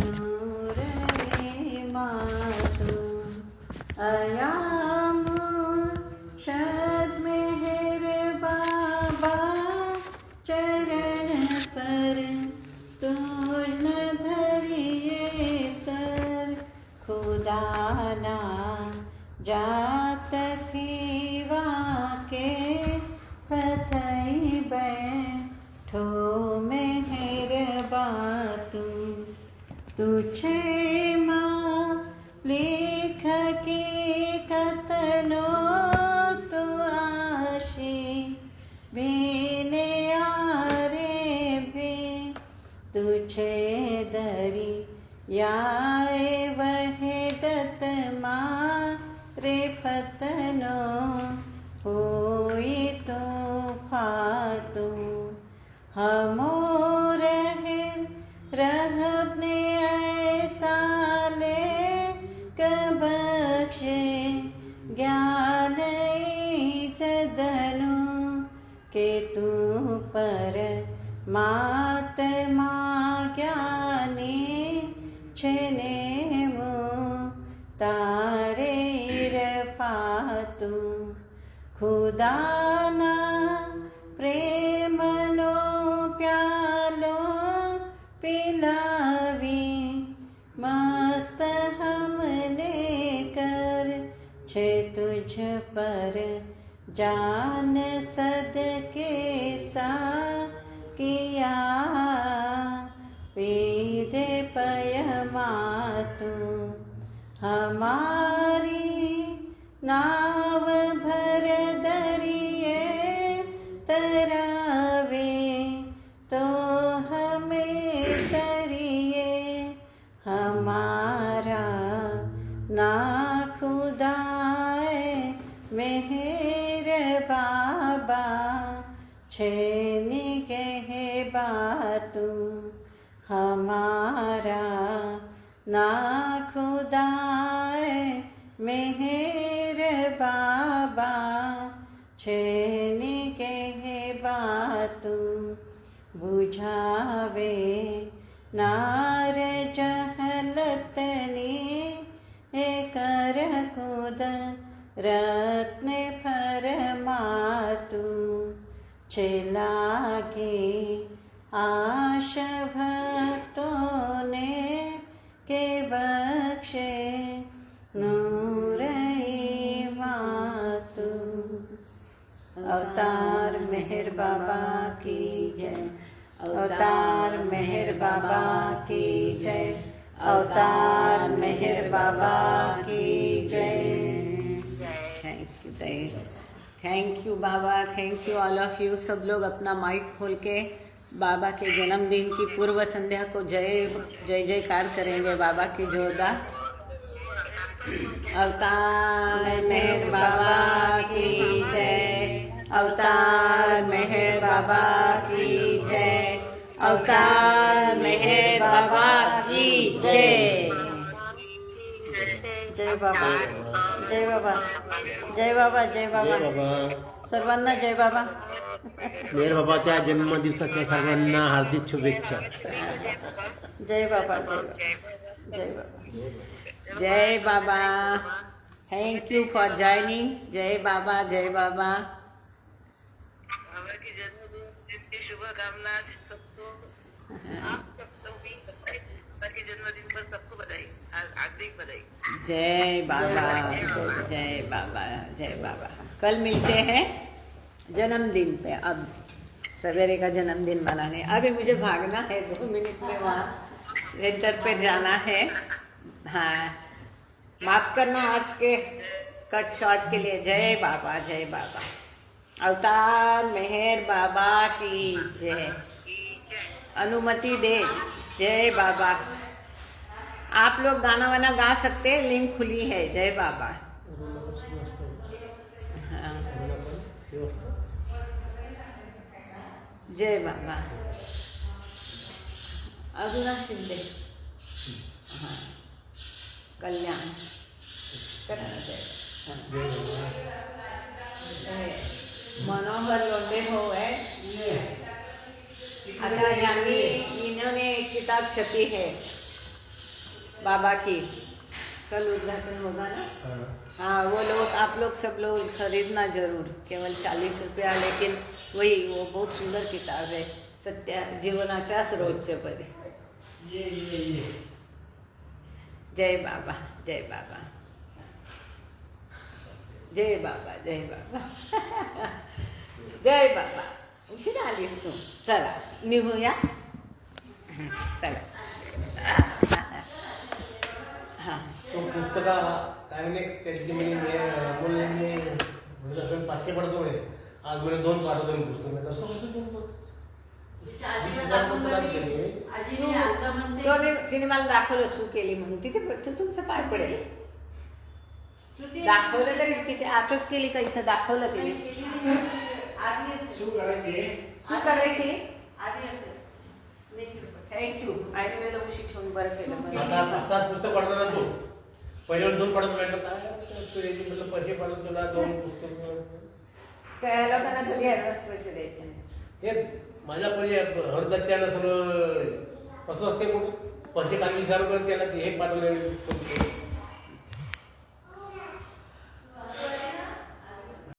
नूर मातु, अयाम शद मेहर बाबा चरण पर तुझ न धरिए सर, खुदाना जात थी वाके पथई बैठो मेहर बातु, तुझे माँ लिख की कतनो तु आशी, बीने आरे भी तुझे दरी याए वहदत मारे पतनो हुई तो फातू, हमोर रहने ऐसा ले कबक्षे ज्ञान जदनु, के तू पर मात्मा ज्ञानी छने मु तारे रफातु, खुदाना प्रेमनो प्यालो पिलावी, मस्त हमने कर छे तुझ पर जान सदके सा किया, पीदे पयमातु, हमारी नाव भर दरिए तरावे, तो हमें तरिए हमारा ना खुदाए मेहर बाबा, छे निगह बातू हमारा ना खुदाए मेहर बाबा छेनी के बातू बुझावे नार जहलतनी कर खुद रत्न फरमातू लागे आश भक्तों ने के बख्शे नूर मातू। अवतार मेहर बाबा की जय, अवतार मेहर बाबा की जय, अवतार मेहर बाबा की जय। Thank you Baba, thank you all of you. सब लोग अपना माइक खोल के बाबा के जन्मदिन की पूर्व संध्या को जय जय जयकार करेंगे बाबा की जोरदार। अवतार मेहर बाबा की जय, अवतार मेहर बाबा की जय, अवतार मेहर बाबा की जय। जय बाबा, जय बाबा, जय बाबा, जय बाबा, सर्वांना जय बाबा। मेहर बाबाच्या जन्मदिवसाच्या सर्वांना हार्दिक शुभेच्छा। जय बाबा, जय बाबा, जय Baba. Thank you for joining. जय बाबा, जय बाबा। बाबा की जन्मदिन की शुभकामना सबको, आप सबको भी बाबा के जन्मदिन पर सबको बधाई, हार्दिक बधाई। जय बाबा, जय बाबा, जय बाबा। कल मिलते हैं जन्मदिन पे। अब सवेरे का जन्मदिन मनाने अभी मुझे भागना है, 2 मिनट में वहाँ सेंटर पे जाना है। हाँ, माफ करना आज के कट शॉट के लिए। जय बाबा, जय बाबा। अवतार मेहर बाबा की जय। अनुमति दे। जय बाबा। आप लोग गाना वाना गा सकते हैं, लिंक खुली है। जय बाबा। हाँ, जय बाबा। अरुणा शिंदे, हाँ, कल्याण करा जय। मनोहर लोंढे हो है। आता यानी इन्होंने एक किताब छपी है बाबा की, कल उद्घाटन होगा ना। हाँ, वो लोग, आप लोग सब लोग खरीदना जरूर। केवल 40 रुपया, लेकिन वही वो बहुत सुंदर किताब है। सत्य जीवनाच्या रोजचे पदे। जय बाबा, जय बाबा, जय बाबा, जय बाबा। जय बाबा। उशिरा आलीस तू, चला निघूया। चला। हाँ, तो पुस्तका काय नाही त्याची म्हणजे मुलांनी म्हणजे 500 पडतो म्हणे, आज म्हणे 2 पाठवतो म्हणे पुस्तक। असं कसं तू तिने मला दाखवलं सू केली म्हणून। तिथे तुमचं पाय पडेल। दाखवलं तरी तिथे आताच केली का? इथं दाखवलं तिने सू करायची। थँक्यू। आणि वेळेला उशी ठेवून बरं केलं। आता 5-7 पुस्तक पाठवलं तू, पहिले 2 पाठवतो म्हटलं काय तू एक म्हटलं पैसे पाठवून तुला 2 पुस्तक काय लोकांना कधी ॲडव्हान्स पैसे द्यायचे नाही। हे माझ्या पहिले हरदत्त्यानं सगळं कसं असते, मग पैसे 20,000 रुपये त्याला हे पाठवले